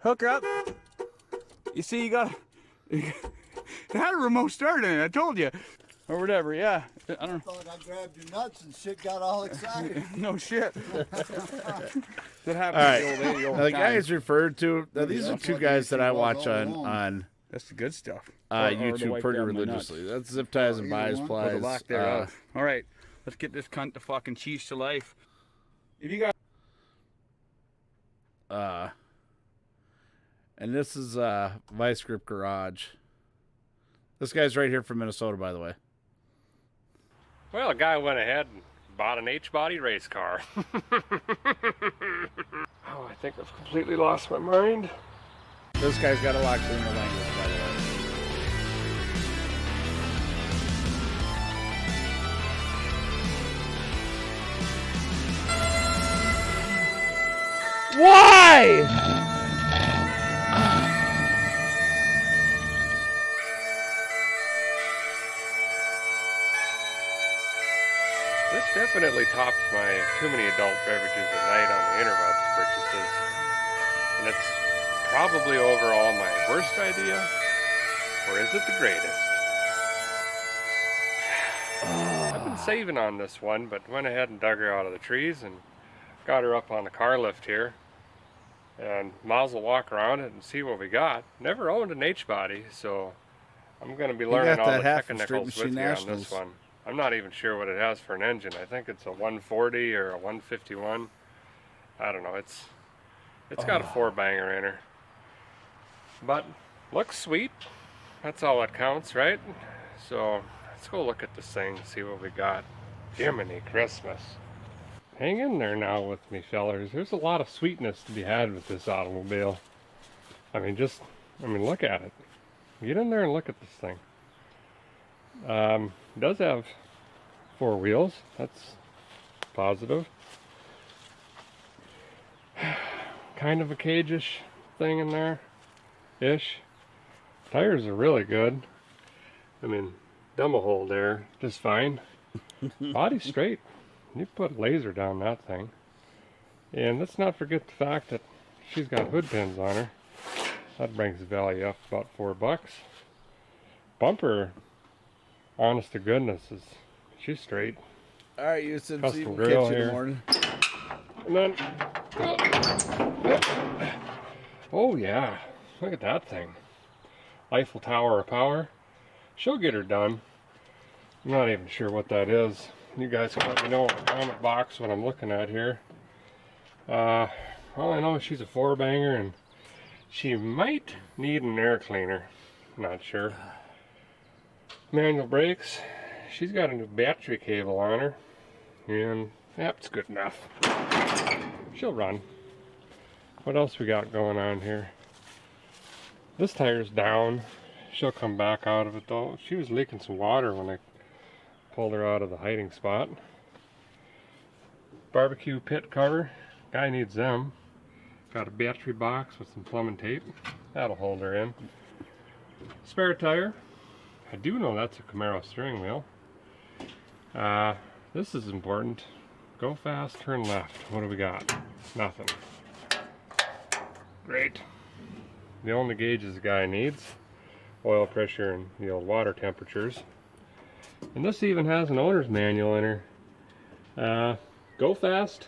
Hook her up. You see, you it had a remote start in it. I told you, or whatever. Yeah. I don't. Thought I grabbed your nuts and shit got all excited. No shit. That happened. All right. To the old lady all Now, the time. guys referred to, now these are two guys that I watch on That's the good stuff. YouTube pretty religiously. That's Zip Ties and Buys Or the Plies. lack thereof. All right, let's get this cunt to fucking cheese to life. If you got. And this is Vice Grip Garage. This guy's right here from Minnesota, by the way. Well, a guy went ahead and bought an H-body race car. Oh, I think I've completely lost my mind. This guy's got a lot cleaner language, by the way. Why? This definitely tops my too many adult beverages at night on the interwebs purchases. And it's probably overall my worst idea, or is it the greatest? I've been saving on this one, but went ahead and dug her out of the trees and got her up on the car lift here. And miles will walk around it and see what we got. Never owned an H-body, so I'm going to be learning all the technicals with you on this one. I'm not even sure what it has for an engine. I think it's a 140 or a 151. I don't know. It's got a 4-banger in her. But looks sweet. That's all that counts, right? So let's go look at this thing and see what we got. Jiminy Christmas. Hang in there now with me, fellers. There's a lot of sweetness to be had with this automobile. I mean, look at it. Get in there and look at this thing. It does have 4 wheels. That's positive. Kind of a cage-ish thing in there. Ish. Tires are really good. I mean, dumb a hole there, just fine. Body's straight. You put a laser down that thing. And let's not forget the fact that she's got hood pins on her. That brings the value up about $4. Bumper, honest to goodness, she's straight. All right, you said custom grill here. In here. the morning. And then, oh yeah, look at that thing. Eiffel Tower of Power. She'll get her done. I'm not even sure what that is. You guys can let me know in the comment box what I'm looking at here. All I know is she's a 4-banger and she might need an air cleaner. Not sure. Manual brakes. She's got a new battery cable on her. And that's good enough. She'll run. What else we got going on here? This tire's down. She'll come back out of it though. She was leaking some water when I pulled her out of the hiding spot. Barbecue pit cover. Guy needs them. Got a battery box with some plumbing tape. That'll hold her in. Spare tire. I do know that's a Camaro steering wheel. This is important. Go fast, turn left. What do we got? Nothing. Great. The only gauges the guy needs. Oil pressure and the old water temperatures. And this even has an owner's manual in her. Go fast,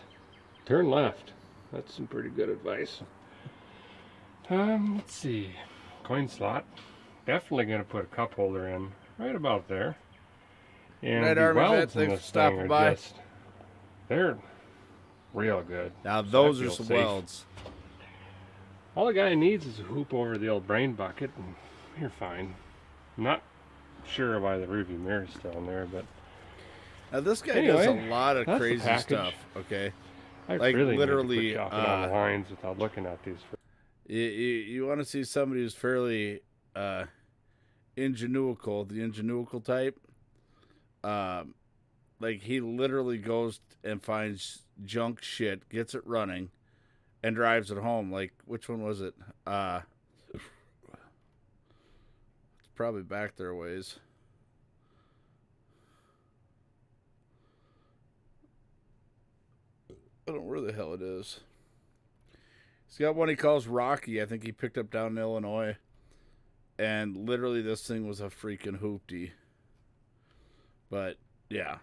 turn left. That's some pretty good advice. Let's see. Coin slot. Definitely going to put a cup holder in right about there. And Right, the Army Vet, welds in thanks this for stopping thing are by. just, they're real good. Now So those I are feel some safe. welds. All the guy needs is a hoop over the old brain bucket and you're fine. I'm not sure why the rearview mirror's still in there, but Now this guy anyway, does a lot of that's the crazy package. stuff. Okay, I like really literally, need to quit chopping on the lines without looking at these. you want to see somebody who's fairly ingenuical, the ingenuical type. Like he literally goes and finds junk shit, gets it running, and drives it home. Like, which one was it? It's probably back there a ways. I don't know where the hell it is. He's got one he calls Rocky. I think he picked up down in Illinois. And literally this thing was a freaking hoopty. But, yeah.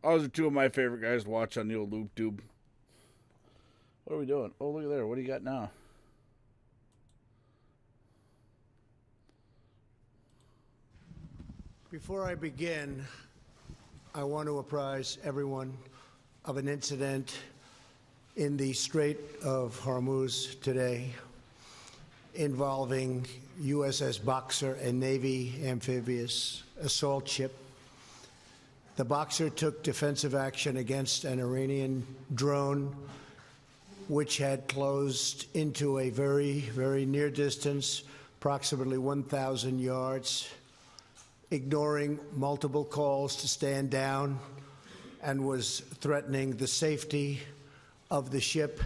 Those are two of my favorite guys to watch on the old Loop Tube. What are we doing? Oh, look at there. What do you got now? Before I begin, I want to apprise everyone of an incident in the Strait of Hormuz today involving USS Boxer, a Navy amphibious assault ship. The Boxer took defensive action against an Iranian drone which had closed into a very, very near distance, approximately 1,000 yards, ignoring multiple calls to stand down, and was threatening the safety of the ship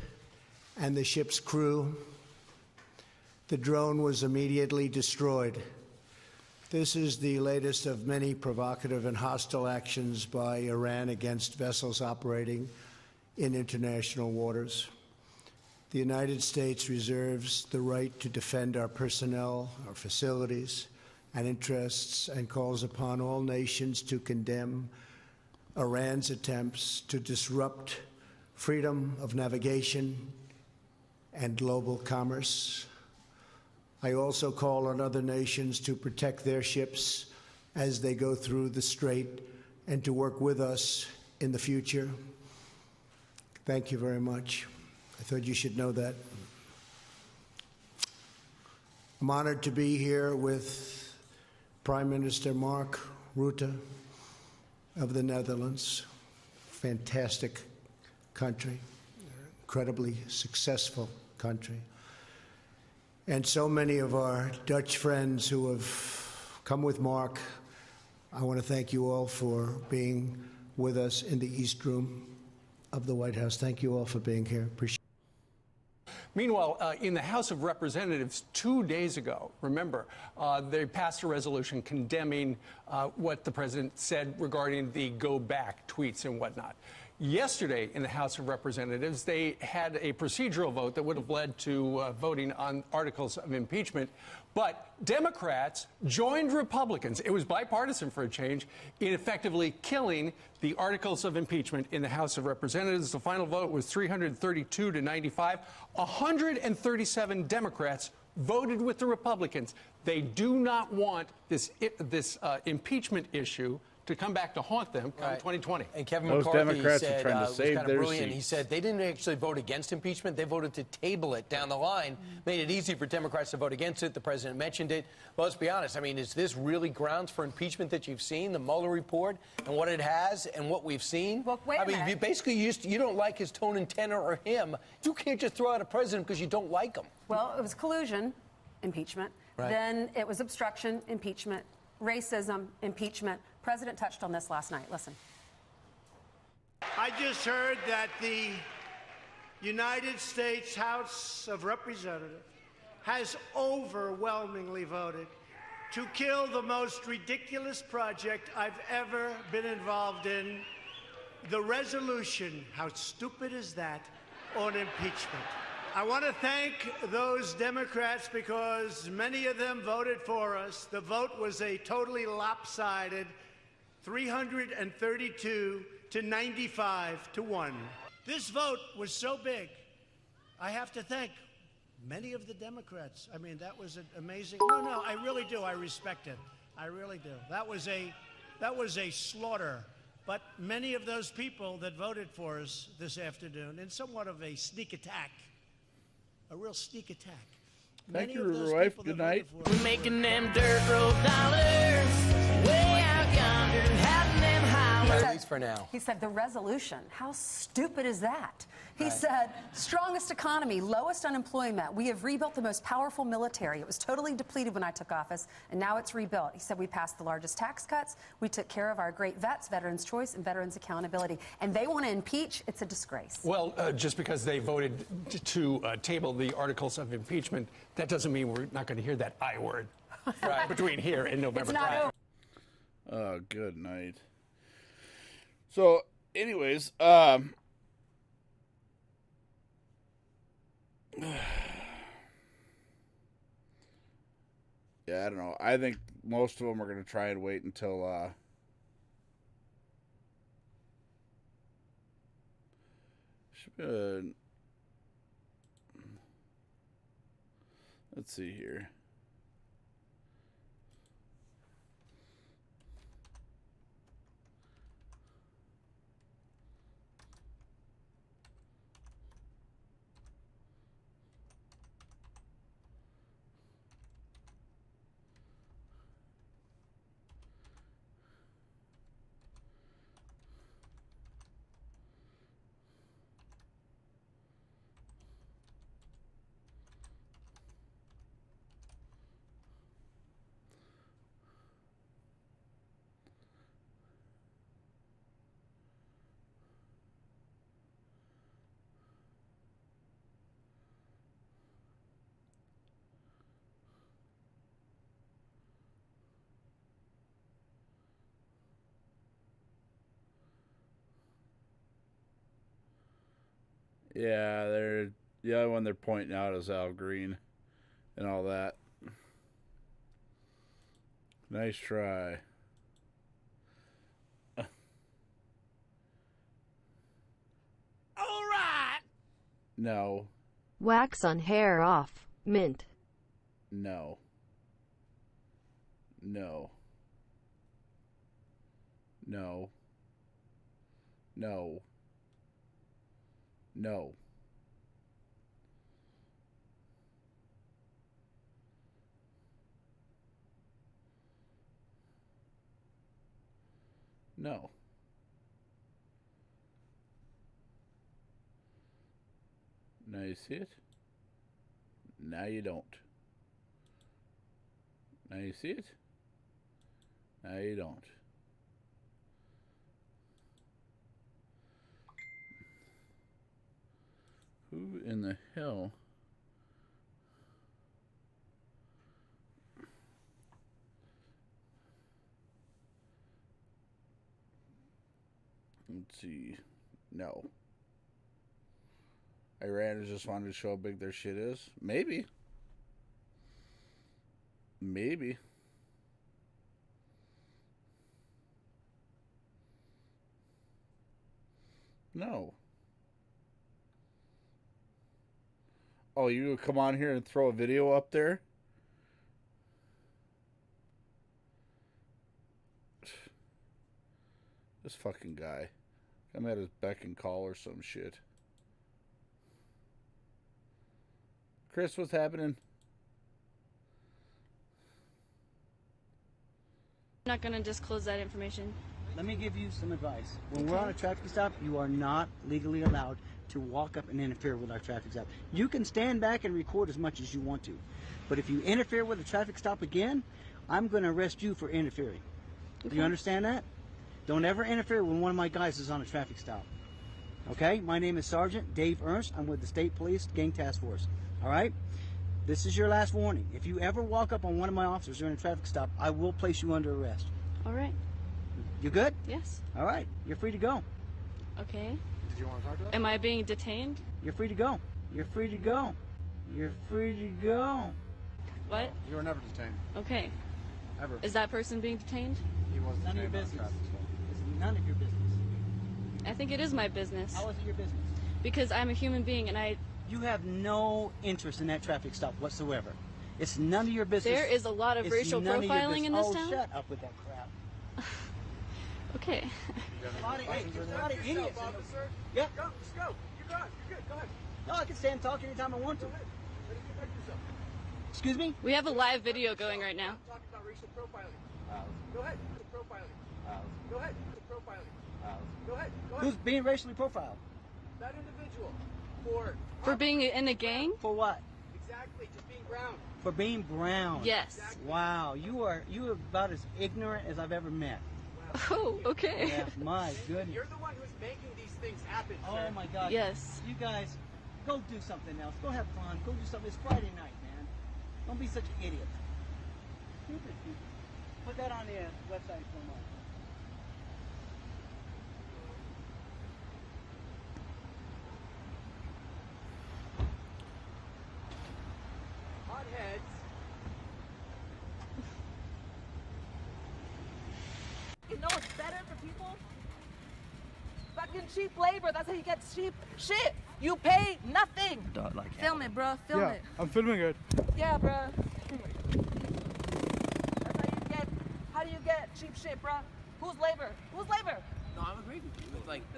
and the ship's crew. The drone was immediately destroyed. This is the latest of many provocative and hostile actions by Iran against vessels operating in international waters. The United States reserves the right to defend our personnel, our facilities, and interests, and calls upon all nations to condemn Iran's attempts to disrupt freedom of navigation and global commerce. I also call on other nations to protect their ships as they go through the strait and to work with us in the future. Thank you very much. I thought you should know that. I'm honored to be here with Prime Minister Mark Rutte of the Netherlands. Fantastic country, incredibly successful country. And so many of our Dutch friends who have come with Mark. I want to thank you all for being with us in the East Room of the White House. Thank you all for being here. Appreciate it. Meanwhile, in the House of Representatives 2 days ago, remember, they passed a resolution condemning what the president said regarding the go back tweets and whatnot. Yesterday in the House of Representatives, they had a procedural vote that would have led to voting on articles of impeachment. But Democrats joined Republicans. It was bipartisan for a change in effectively killing the articles of impeachment in the House of Representatives. The final vote was 332 to 95. 137 Democrats voted with the Republicans. They do not want this impeachment issue to come back to haunt them come 2020. And Kevin Those McCarthy Democrats said, are trying to was save kind of their brilliant. seats. He said they didn't actually vote against impeachment. They voted to table it down the line, made it easy for Democrats to vote against it. The president mentioned it. Well, let's be honest. I mean, is this really grounds for impeachment that you've seen, the Mueller report, and what it has and what we've seen? Well, wait a minute. You basically you don't like his tone and tenor or him. You can't just throw out a president because you don't like him. Well, it was collusion, impeachment. Right. Then it was obstruction, impeachment. Racism, impeachment. President touched on this last night. Listen. I just heard that the United States House of Representatives has overwhelmingly voted to kill the most ridiculous project I've ever been involved in. The resolution, how stupid is that, on impeachment. I want to thank those Democrats because many of them voted for us. The vote was a totally lopsided 332 to 95 to 1. This vote was so big, I have to thank many of the Democrats. I mean, that was an amazing. No, I really do. I respect it. I really do. That was a slaughter. But many of those people that voted for us this afternoon in somewhat of a sneak attack, a real sneak attack, Thank you, wife. Good night. We're making them dirt road dollars way out yonder, having them holler. At least for now. He said the resolution. How stupid is that? He said, strongest economy, lowest unemployment. We have rebuilt the most powerful military. It was totally depleted when I took office, and now it's rebuilt. He said we passed the largest tax cuts. We took care of our great vets, Veterans Choice, and Veterans Accountability. And they want to impeach. It's a disgrace. Well, just because they voted to table the articles of impeachment, that doesn't mean we're not going to hear that I word between here and November 5th. Oh, good night. So, anyways, yeah, I don't know. I think most of them are going to try and wait until let's see here. Yeah, the other one they're pointing out is Al Green and all that. Nice try. All right. No. Wax on hair off. Mint. No. No. No. No. No. No. Now you see it? Now you don't. Now you see it? Now you don't. Who in the hell? Let's see. No. Iran just wanted to show how big their shit is. Maybe. Maybe. No. Oh, you would come on here and throw a video up there? This fucking guy. I'm at his beck and call or some shit. Chris, what's happening? I'm not going to disclose that information. Let me give you some advice. When we're on a traffic stop, you are not legally allowed to walk up and interfere with our traffic stop. You can stand back and record as much as you want to. But if you interfere with a traffic stop again, I'm going to arrest you for interfering. Do you understand that? Don't ever interfere when one of my guys is on a traffic stop. Okay? My name is Sergeant Dave Ernst. I'm with the State Police Gang Task Force. All right? This is your last warning. If you ever walk up on one of my officers during a traffic stop, I will place you under arrest. All right. You good? Yes. All right. You're free to go. Okay. Did you want to talk to us? Am I being detained? You're free to go. You're free to go. You're free to go. What? You were never detained. Okay. Ever. Is that person being detained? He wasn't none of your business. It's none of your business. I think it is my business. How is it your business? Because I'm a human being and I... You have no interest in that traffic stop whatsoever. It's none of your business. There is a lot of racial profiling in this town? Shut up with that crap. Okay. Hey, there's a lot of idiots. Yep. Go, just go. You're good. You're good. Go ahead. No, I can stand and talk anytime I want to. Excuse me? We have a live video going right now. I'm talking about racial profiling. Go ahead. Profiling. Go ahead. Profiling. Go ahead. Who's being racially profiled? That individual. For being in a gang? For what? Exactly, just being brown. For being brown. Yes. Wow, you are about as ignorant as I've ever met. Oh, okay. Yeah, my goodness. You're the one who's making these things happen, Oh sir. my God. Yes. You guys, go do something else. Go have fun. Go do something. It's Friday night, man. Don't be such an idiot. Stupid people. Put that on the website for a moment. Hotheads. You know what's better for people? Fucking cheap labor. That's how you get cheap shit. You pay nothing. Film it, bro. Film it. I'm filming it. Yeah, bro. That's how you get cheap shit, bro. Who's labor? Who's labor? No, I'm agreeing with you.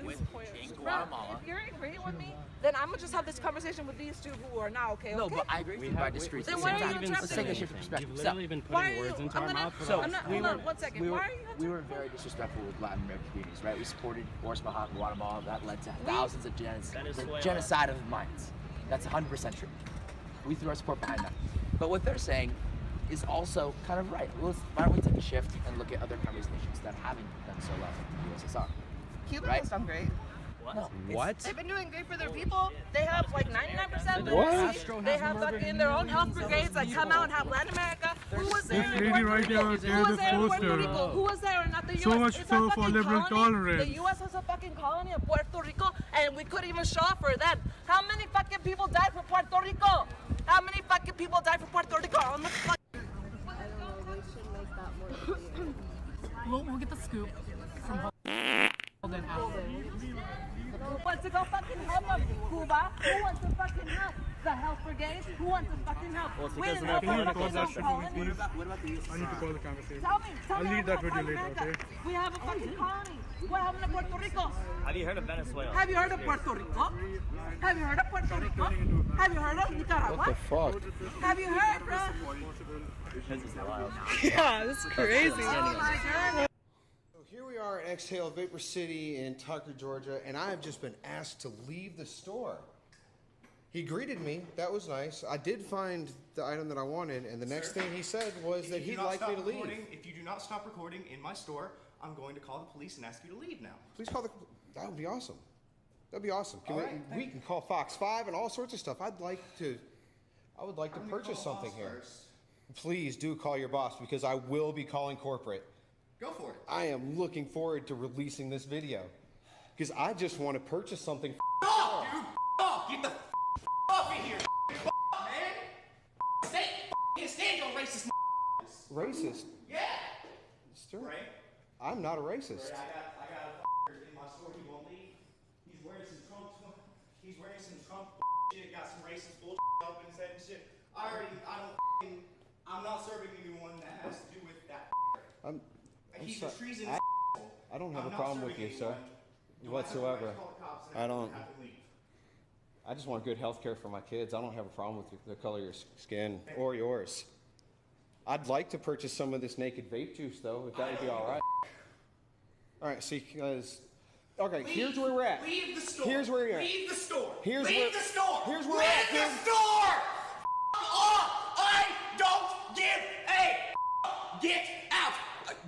With in Bro, Guatemala. if you're agreeing with me, then I'm gonna just have this conversation with these two who are not okay. No, okay? but I agree with you, but I disagree. Then why are you Let's interrupting take a me? shift of perspective. You've literally been Why putting are words you? into I'm our gonna. mouth. I'm not. Hold on, 1 second. Why are you? We were very disrespectful with Latin American communities, right? We supported wars behind Guatemala. That led to thousands of genocide of minds. That's 100% true. We threw our support behind that. But what they're saying is also kind of right. Why don't we take a shift and look at other countries, nations that haven't done so well in the USSR? Cuba right? has done great. No, What? They've been doing great for their people. They have like 99% What? literacy. They have fucking their own health brigades that come out and help Latin America. Who was there in lady Puerto right Rico? there, Who there, was the there in Puerto poster. Rico? Who was there and not the U.S.? So much It's so a for fucking liberal colony. tolerance. The U.S. was a fucking colony of Puerto Rico, and we couldn't even show up for that. How many fucking people died for Puerto Rico? How many fucking people died for Puerto Rico? On the fuck. We'll get the scoop from Holden. Who wants to go fucking help them? Cuba? Who wants to fucking help? The health brigade? Who wants to fucking help? Well, it's We because didn't of help that. our Can you fucking record that own shit colony. What about the I need to call the conversation. Tell me I'll leave that about video later, America. okay? We have a fucking colony. What happened to Puerto Rico? Have you heard of Venezuela? Have you heard of Puerto Rico? Have you heard of Puerto Rico? Have you heard of Nicaragua? What the fuck? Have you heard, bro? This is wild. Yeah, this is crazy. Oh my God. So here we are at Exhale Vapor City in Tucker, Georgia, and I have just been asked to leave the store. He greeted me. That was nice. I did find the item that I wanted, and the next thing he said was that he'd like me to leave. If you do not stop recording in my store, I'm going to call the police and ask you to leave now. Please call the. That would be awesome. That'd be awesome. All right, we can call Fox 5 and all sorts of stuff. I would like to purchase something here. Please do call your boss because I will be calling corporate. Go for it. I am looking forward to releasing this video because I just want to purchase something. Off, dude! Off! Get the off in here, man! Can't stand your racist. Racist? Yeah. Sir, I'm not a racist. I got a in my store. He won't leave. He's wearing some Trump shit. Got some racist bullshit up in his head and shit. I'm not serving anyone that has to do with that. He's a treason. I don't have a problem with you, sir, whatsoever. I don't. I just want good health care for my kids. I don't have a problem with the color of your skin or yours. I'd like to purchase some of this naked vape juice, though, if that would be all right. All right, see, because... Okay, here's where we're at. Leave the store. Here's where you're at. Leave the store. Here's Leave where, the store. Here's where Leave we're at, the store. Off. I don't give a get out.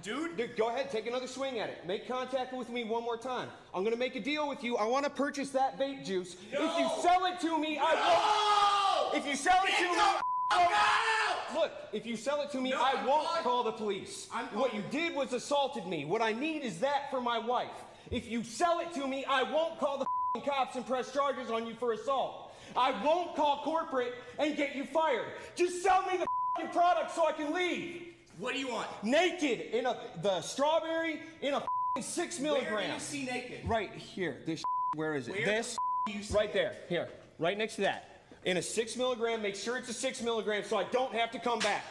Dude, go ahead, take another swing at it. Make contact with me one more time. I'm gonna make a deal with you. I want to purchase that vape juice. No. If you sell it to me, I won't. If you sell it to me, look. If you sell it to me, I won't call the police. What you did was assaulted me. What I need is that for my wife. If you sell it to me, I won't call the cops and press charges on you for assault. I won't call corporate and get you fired. Just sell me the product so I can leave. What do you want? Naked in the strawberry in a 6 milligram. Where do you see naked? Right here. This. Where is it? Where This. do you see Right there. Here. Right next to that. In a 6 milligram. Make sure it's a 6 milligram so I don't have to come back.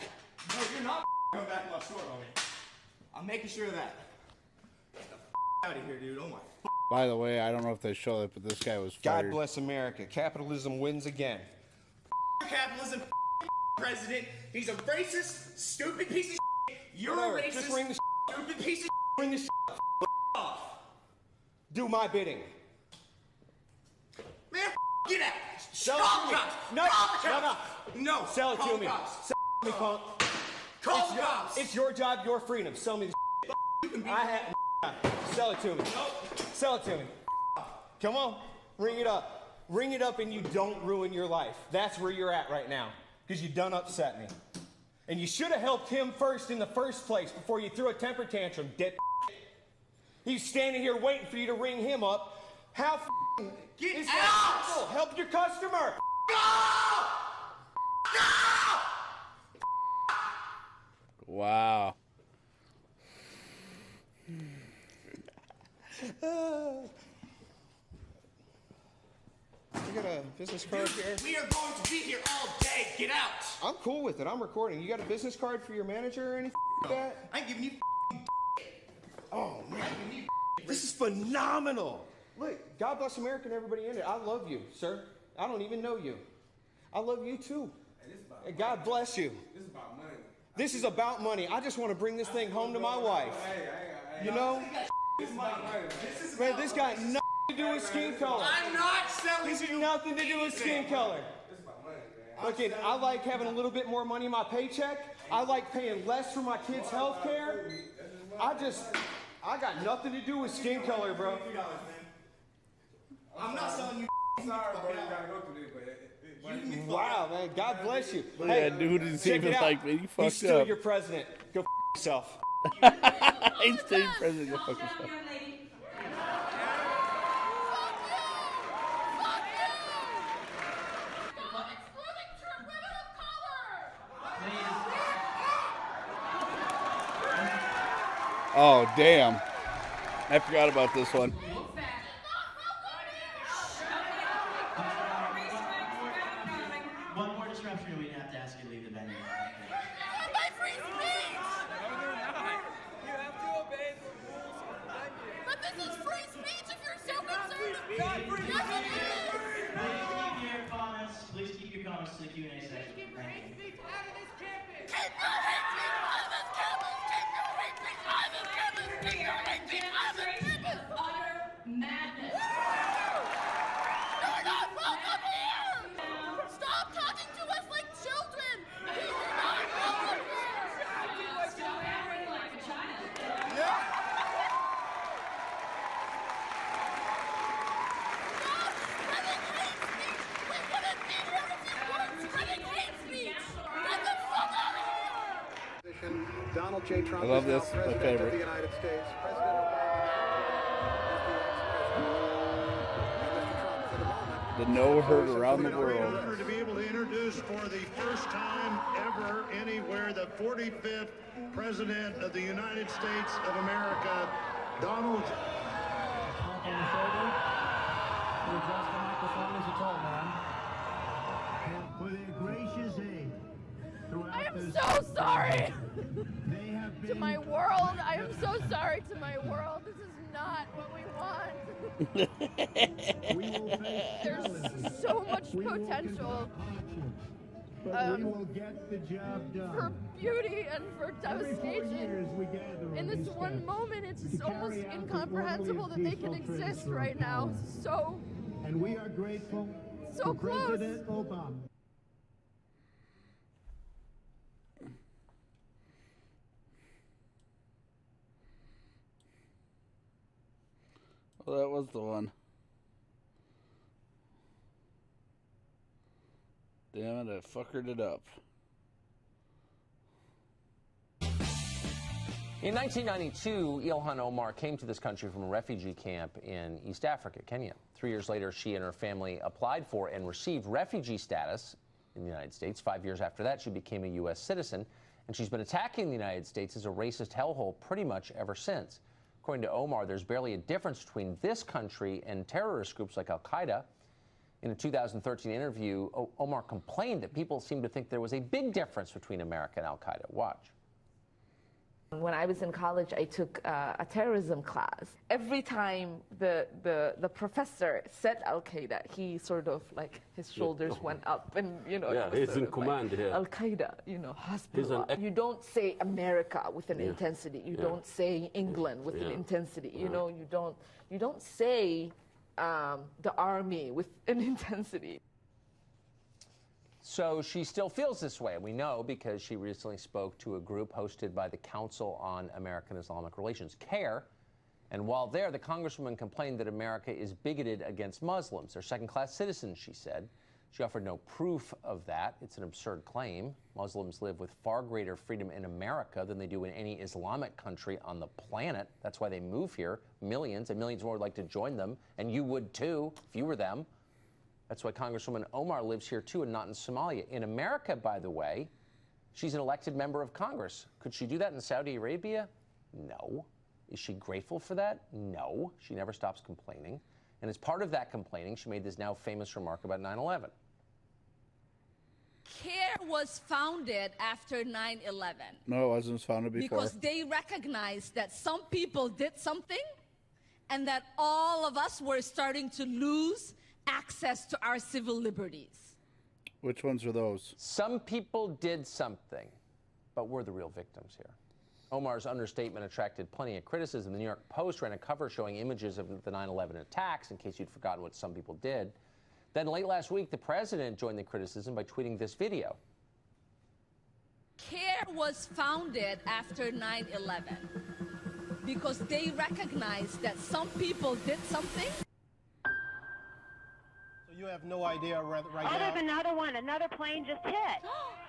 No, you're not coming back to my store, homie. I'm making sure of that. Get the out of here, dude. Oh my. By the way, I don't know if they show it, but this guy was fired. God bless America. Capitalism wins again. Capitalism. president. He's a racist, stupid piece of shit. You're Whatever, a racist, just ring the stupid piece of shit. Bring this off. Do my bidding. Man, get out. Sell it Call to me. cops. No, Call no, cops. No. Sell it Call to me. cops. Sell it to me, punk. Call It's your- cops. It's your job, your freedom. Sell me the shit. I have. Sell it to me. Sell it to me. Come on. Ring it up. Ring it up and you don't ruin your life. That's where you're at right now. Because you done upset me. And you should have helped him first in the first place before you threw a temper tantrum, dip. He's standing here waiting for you to ring him up. How Get is out! that possible? Help your customer. Wow. You got a business card here? We are going to be here all day. Get out. I'm cool with it. I'm recording. You got a business card for your manager or anything like that? I ain't giving you Oh, man. This is phenomenal. Look, God bless America and everybody in it. I love you, sir. I don't even know you. I love you, too. And God bless you. This is about money. This is about money. I just want to bring this thing home to my wife. You know? This is about money. Man, this got nothing to do with skin color. I'm not selling This has you nothing to do with skin color. Look, I like having a little bit more money in my paycheck. I like paying less for my kids' health care. I got nothing to do with skin color, bro. I'm not selling you. Sorry, bro. You gotta go through this, but Wow, man. God bless you. Look at that dude is check even it out. like me. He fucked He's still up. your president. Go yourself. He's still your president. Go fuck yourself. Oh, damn. I forgot about this one. One more disruption, we'd have to ask you to leave the venue. My free speech! You have to obey the rules of the venue. But this is free speech if you're so concerned. Not free Yes, it speech. is. Please keep your comments to the Q&A section. Keep your hate speech out of this campus. Keep your hate speech out of this campus. Keep your hate speech out of this campus. Keep your hate speech out of this campus. Utter madness. You're not welcome here. Stop talking to us like children. You're not welcome here. Stop acting like a child. Donald J. Trump I love is now this. My President of favorite. the United States. President Obama The no hurt around the world. Honor to be able to introduce for the first time ever anywhere the 45th President of the United States of America, Donald. On the shoulder. You adjust the microphone as you talk, man. For their gracious aid. I am so sorry to my world. I am so sorry to my world. This is not what we want. There's so much potential But we will get the job done. for beauty and for Every 4 years devastation. we gather In on this these one steps moment, it's to almost carry out the incomprehensible that orderly they can and peaceful exist transfer of right now. power. So And we are grateful So to close. President Obama. Well, that was the one. Damn it, I fuckered it up. In 1992, Ilhan Omar came to this country from a refugee camp in East Africa, Kenya. 3 years later, she and her family applied for and received refugee status in the United States. 5 years after that, she became a U.S. citizen, and she's been attacking the United States as a racist hellhole pretty much ever since. According to Omar, there's barely a difference between this country and terrorist groups like al-Qaeda. In a 2013 interview, Omar complained that people seem to think there was a big difference between America and al-Qaeda. Watch. When I was in college, I took a terrorism class. Every time the professor said Al-Qaeda, he sort of like his shoulders went up, and Yeah, it was he's sort in of command here. Al-Qaeda, Hezbollah. You don't say America with an intensity. You don't say England with an intensity. You don't say the army with an intensity. So she still feels this way. We know because she recently spoke to a group hosted by the Council on American Islamic Relations, CARE. And while there, the congresswoman complained that America is bigoted against Muslims. They're second-class citizens, she said. She offered no proof of that. It's an absurd claim. Muslims live with far greater freedom in America than they do in any Islamic country on the planet. That's why they move here, millions, and millions more would like to join them. And you would too, if you were them. That's why Congresswoman Omar lives here too and not in Somalia. In America, by the way, she's an elected member of Congress. Could she do that in Saudi Arabia? No. Is she grateful for that? No. She never stops complaining. And as part of that complaining, she made this now famous remark about 9/11. CARE was founded after 9/11. No, it wasn't. It was founded before. Because they recognized that some people did something and that all of us were starting to lose access to our civil liberties. Which ones are those? Some people did something, but we're the real victims here. Omar's understatement attracted plenty of criticism. The New York Post ran a cover showing images of the 9/11 attacks, in case you'd forgotten what some people did. Then late last week, the president joined the criticism by tweeting this video. CARE was founded after 9/11 because they recognized that some people did something. So you have no idea right now? There's another one. Another plane just hit.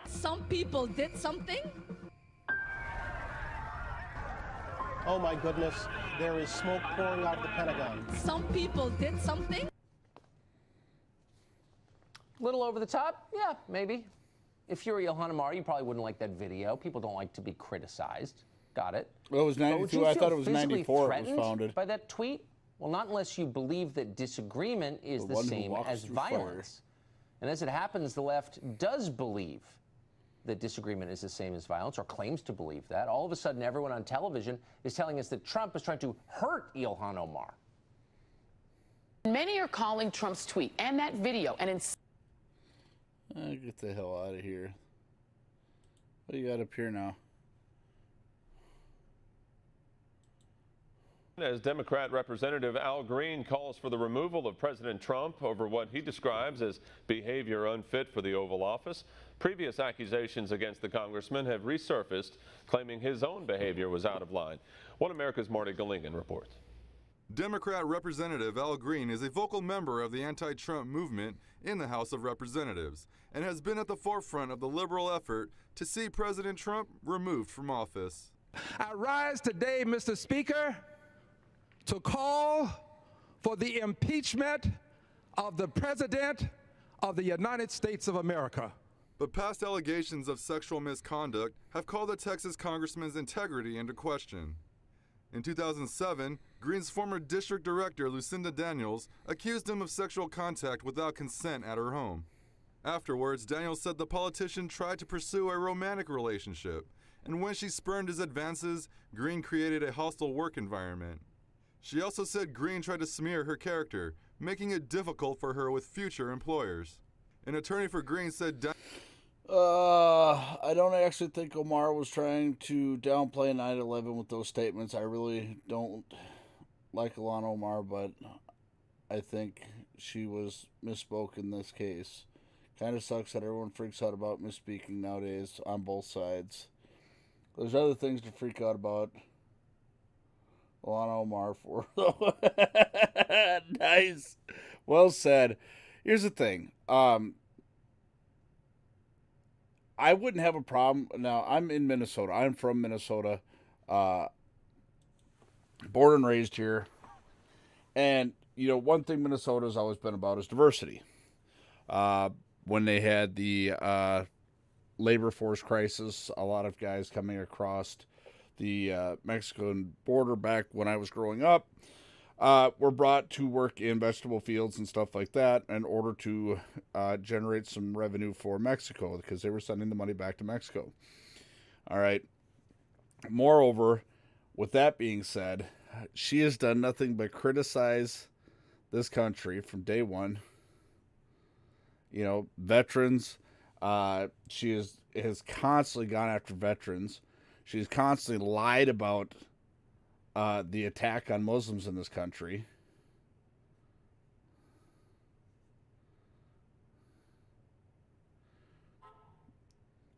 Some people did something. Oh my goodness, there is smoke pouring out of the Pentagon. Some people did something. Little over the top? Yeah, maybe. If you're Ilhan Omar, you probably wouldn't like that video. People don't like to be criticized. Got it. Well, it was 92. I thought it was 94 it was founded. By that tweet? Well, not unless you believe that disagreement is the same as violence. And as it happens, the left does believe that disagreement is the same as violence, or claims to believe that. All of a sudden, everyone on television is telling us that Trump is trying to hurt Ilhan Omar. Many are calling Trump's tweet and that video get the hell out of here. What do you got up here now? As Democrat Representative Al Green calls for the removal of President Trump over what he describes as behavior unfit for the Oval Office. Previous accusations against the congressman have resurfaced, claiming his own behavior was out of line. One America's Marty Galingan reports. Democrat Representative Al Green is a vocal member of the anti-Trump movement in the House of Representatives and has been at the forefront of the liberal effort to see President Trump removed from office. I rise today, Mr. Speaker, to call for the impeachment of the President of the United States of America. But past allegations of sexual misconduct have called the Texas congressman's integrity into question. In 2007, Green's former district director, Lucinda Daniels, accused him of sexual contact without consent at her home. Afterwards, Daniels said the politician tried to pursue a romantic relationship, and when she spurned his advances, Green created a hostile work environment. She also said Green tried to smear her character, making it difficult for her with future employers. An attorney for Green said I don't actually think Omar was trying to downplay 9/11 with those statements. I really don't like Ilhan Omar, but I think she was misspoke in this case. Kind of sucks that everyone freaks out about misspeaking nowadays on both sides. There's other things to freak out about Ilhan Omar for. Nice. Well said. Here's the thing. I wouldn't have a problem. Now, I'm in Minnesota. I'm from Minnesota. Born and raised here. And, one thing Minnesota's always been about is diversity. When they had the labor force crisis, a lot of guys coming across the Mexican border back when I was growing up were brought to work in vegetable fields and stuff like that in order to generate some revenue for Mexico because they were sending the money back to Mexico. All right. Moreover, with that being said, she has done nothing but criticize this country from day one. You know, veterans. She has constantly gone after veterans. She's constantly lied about the attack on Muslims in this country.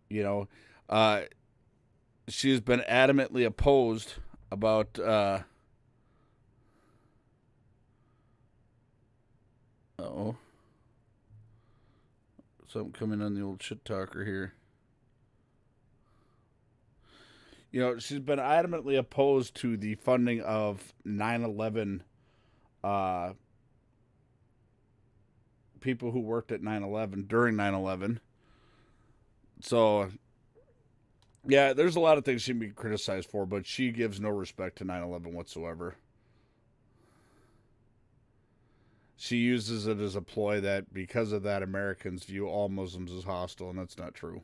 You know, she's been adamantly opposed about something coming on the old shit talker here. You know, she's been adamantly opposed to the funding of 9/11 people who worked at 9/11 during 9/11. So, yeah, there's a lot of things she can be criticized for, but she gives no respect to 9/11 whatsoever. She uses it as a ploy that because of that, Americans view all Muslims as hostile, and that's not true.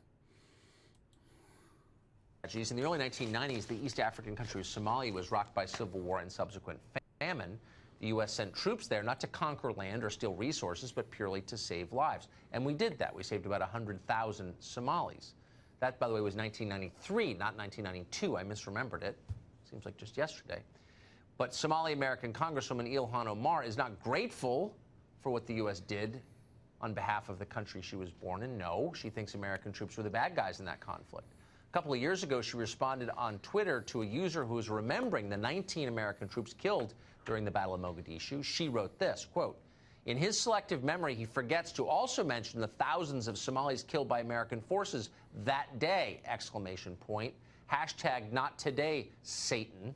In the early 1990s, the East African country of Somalia was rocked by civil war and subsequent famine. The U.S. sent troops there not to conquer land or steal resources, but purely to save lives. And we did that. We saved about 100,000 Somalis. That, by the way, was 1993, not 1992. I misremembered it. Seems like just yesterday. But Somali American Congresswoman Ilhan Omar is not grateful for what the U.S. did on behalf of the country she was born in. No, she thinks American troops were the bad guys in that conflict. A couple of years ago, she responded on Twitter to a user who was remembering the 19 American troops killed during the Battle of Mogadishu. She wrote this, quote, "In his selective memory, he forgets to also mention the thousands of Somalis killed by American forces that day, exclamation point. Hashtag not today, Satan."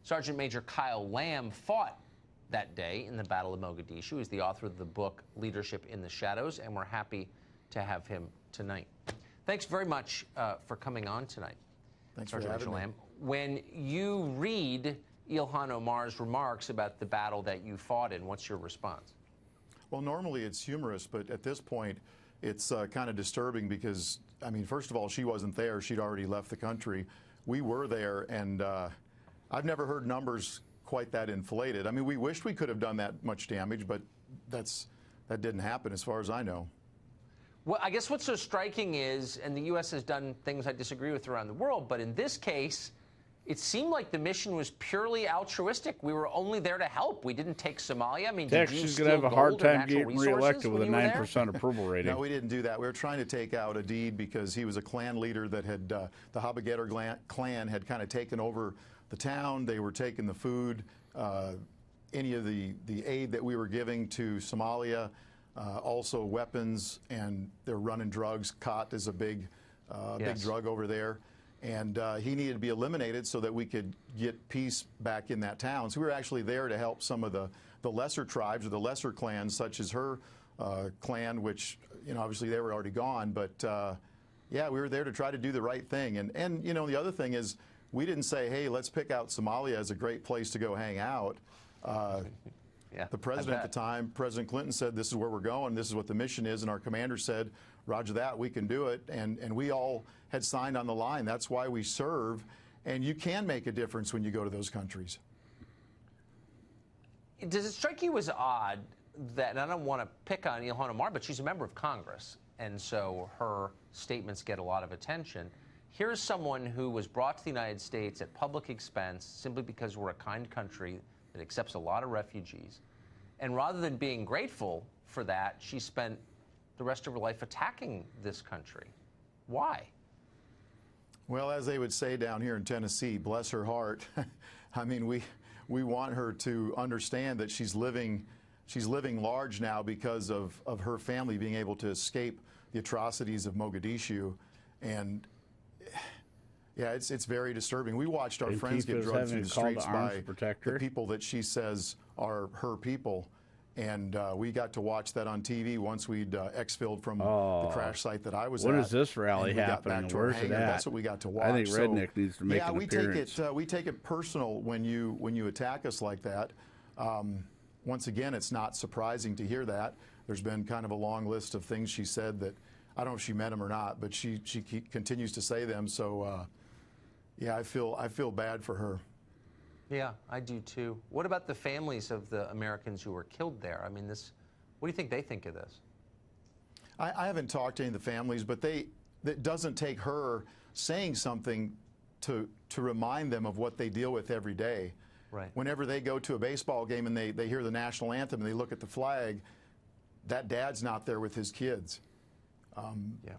Sergeant Major Kyle Lamb fought that day in the Battle of Mogadishu. He's the author of the book Leadership in the Shadows, and we're happy to have him tonight. Thanks very much for coming on tonight. Thanks Sergeant for Major having Lamb. When you read Ilhan Omar's remarks about the battle that you fought in, what's your response? Well, normally it's humorous, but at this point, it's kind of disturbing because, I mean, first of all, she wasn't there. She'd already left the country. We were there, and I've never heard numbers quite that inflated. I mean, we wished we could have done that much damage, but that didn't happen as far as I know. Well, I guess what's so striking is, and the U.S. has done things I disagree with around the world, but in this case, it seemed like the mission was purely altruistic. We were only there to help. We didn't take Somalia. I mean, did you She's steal going to have a hard gold or time natural getting resources reelected with a when you were there? 9% approval rating. No, we didn't do that. We were trying to take out a deed because he was a clan leader that had, the Habagetter clan had kind of taken over the town. They were taking the food, any of the aid that we were giving to Somalia, also weapons, and they're running drugs. Khat is a big drug over there. And he needed to be eliminated so that we could get peace back in that town. So we were actually there to help some of the lesser tribes or the lesser clans, such as her clan, which, you know, obviously they were already gone. But, yeah, we were there to try to do the right thing. And you know, the other thing is we didn't say, hey, let's pick out Somalia as a great place to go hang out. The president at the time, President Clinton, said this is where we're going, this is what the mission is, and our commander said, roger that, we can do it, and we all had signed on the line. That's why we serve, and you can make a difference when you go to those countries. Does it strike you as odd that, and I don't want to pick on Ilhan Omar, but she's a member of Congress, and so her statements get a lot of attention. Here's someone who was brought to the United States at public expense simply because we're a kind country that accepts a lot of refugees. And rather than being grateful for that, she spent the rest of her life attacking this country. Why? Well, as they would say down here in Tennessee, bless her heart. I mean, we want her to understand that she's living large now because of her family being able to escape the atrocities of Mogadishu. And yeah, it's very disturbing. We watched our friends get drugged through the streets by the people that she says are her people. And we got to watch that on TV once we'd exfilled from the crash site that I was at. When is this rally happening? Where's it at? That's what we got to watch. I think Redneck needs to make an appearance. We take it personal when you attack us like that. Once again, it's not surprising to hear that. There's been kind of a long list of things she said that I don't know if she meant them or not, but she continues to say them. So Yeah, I feel bad for her. Yeah, I do too. What about the families of the Americans who were killed there? I mean, what do you think they think of this? I haven't talked to any of the families, but it doesn't take her saying something to remind them of what they deal with every day. Right. Whenever they go to a baseball game and they hear the national anthem and they look at the flag, that dad's not there with his kids. Yeah.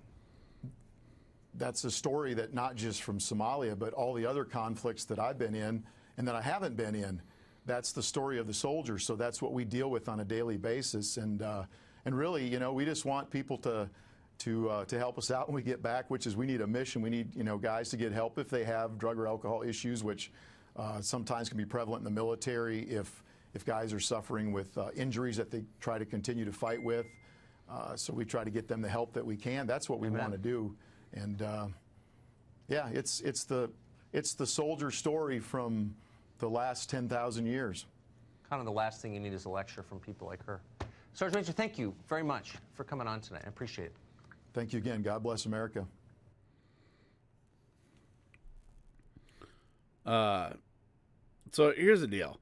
That's a story that not just from Somalia, but all the other conflicts that I've been in and that I haven't been in. That's the story of the soldier. So that's what we deal with on a daily basis. And really, you know, we just want people to help us out when we get back, which is we need a mission. We need, you know, guys to get help if they have drug or alcohol issues, which sometimes can be prevalent in the military if guys are suffering with injuries that they try to continue to fight with. So we try to get them the help that we can. That's what we want to do. And yeah, it's the soldier story from the last 10,000 years. Kind of the last thing you need is a lecture from people like her. Sergeant Major, thank you very much for coming on tonight. I appreciate it. Thank you again. God bless America. So here's the deal.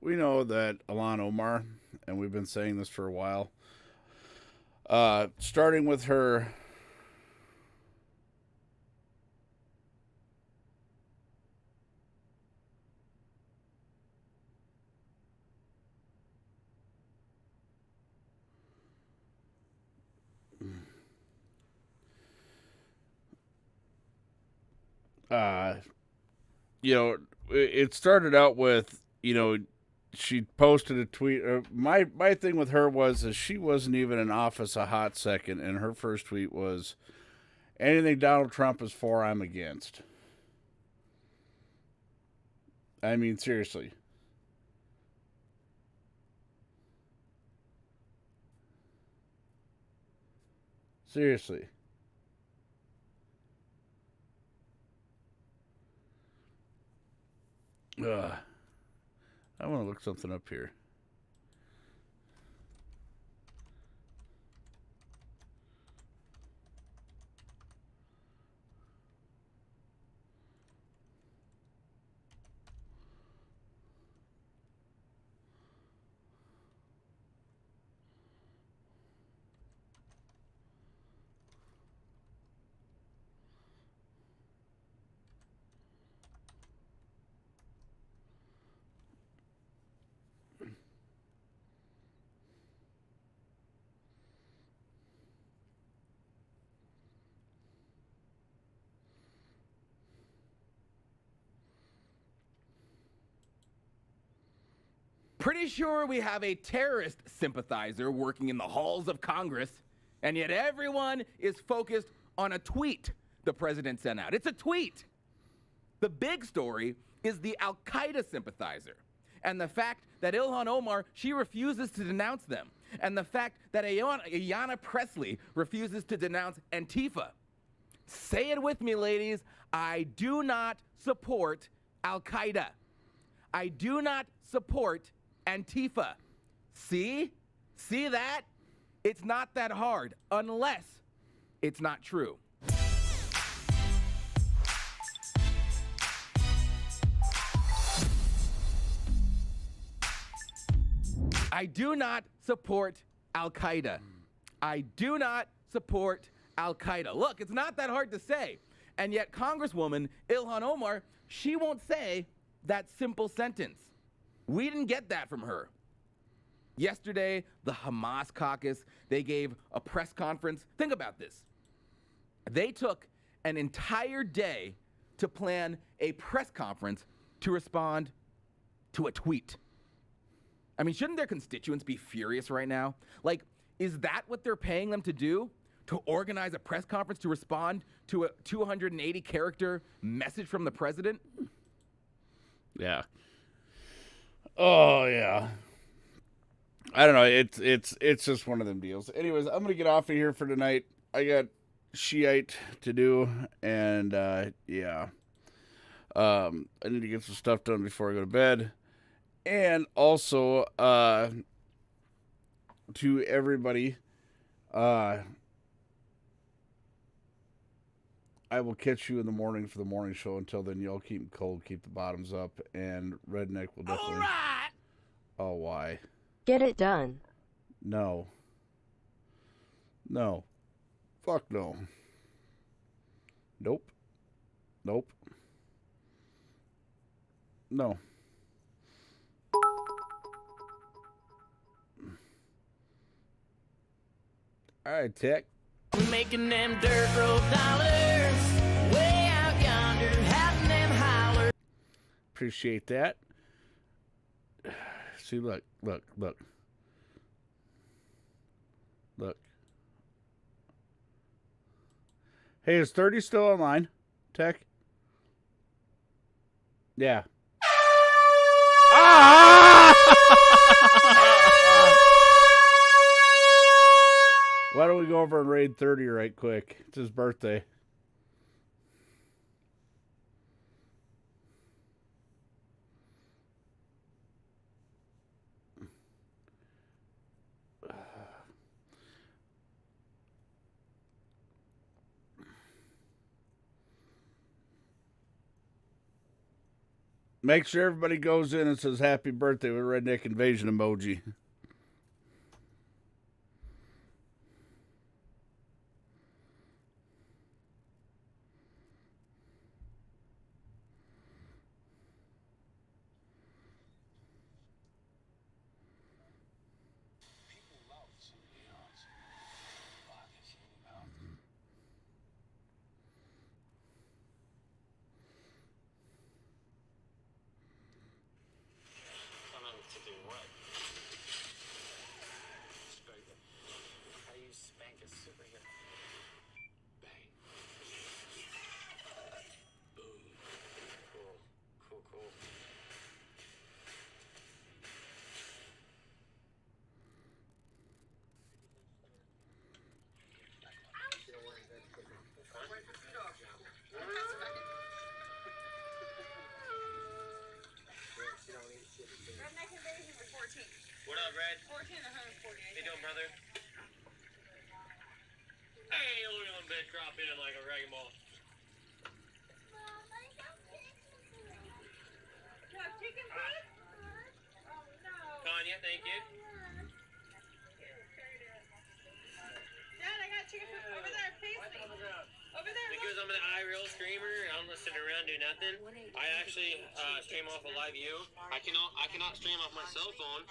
We know that Ilhan Omar, and we've been saying this for a while, starting with her you know, it started out with, you know, she posted a tweet. My thing with her was that she wasn't even in office a hot second, and her first tweet was, anything Donald Trump is for, I'm against. I mean, seriously. Seriously. I want to look something up here. Pretty sure we have a terrorist sympathizer working in the halls of Congress, and yet everyone is focused on a tweet the president sent out. It's a tweet. The big story is the Al-Qaeda sympathizer, and the fact that Ilhan Omar, she refuses to denounce them, and the fact that Ayanna Pressley refuses to denounce Antifa. Say it with me, ladies. I do not support Al-Qaeda. I do not support Antifa. See? See that? It's not that hard, unless it's not true. I do not support Al-Qaeda. I do not support Al-Qaeda. Look, it's not that hard to say. And yet Congresswoman Ilhan Omar, she won't say that simple sentence. We didn't get that from her. Yesterday, the Hamas caucus, they gave a press conference. Think about this. They took an entire day to plan a press conference to respond to a tweet. I mean, shouldn't their constituents be furious right now? Like, is that what they're paying them to do? To organize a press conference to respond to a 280-character message from the president? Yeah. Oh, yeah. I don't know. It's just one of them deals. Anyways, I'm going to get off of here for tonight. I got Shiite to do, and, yeah. I need to get some stuff done before I go to bed. And also, to everybody, I will catch you in the morning for the morning show. Until then, y'all keep 'em cold, keep the bottoms up, and Redneck will definitely. All right. Oh, why? Get it done. No. No. Fuck no. Nope. Nope. No. All right, Tech. Making them dirt road dollars way out yonder, having them holler. Appreciate that. See, look. Hey, is 30 still online, Tech? Yeah. Why don't we go over and raid 30 right quick? It's his birthday. Make sure everybody goes in and says happy birthday with Redneck Invasion emoji. Redneck Invasion for 14. What up, Red? 14 and 148. How you doing, brother? Hey, look at them bitch drop in like a wrecking ball. You have chicken food? Oh, no. Tanya, thank you. Dad, I got chicken food over there. Face me. Over there. Because I'm an iReal streamer, I'm not sitting around doing nothing. I actually stream off a live view. I cannot stream off my cell phone.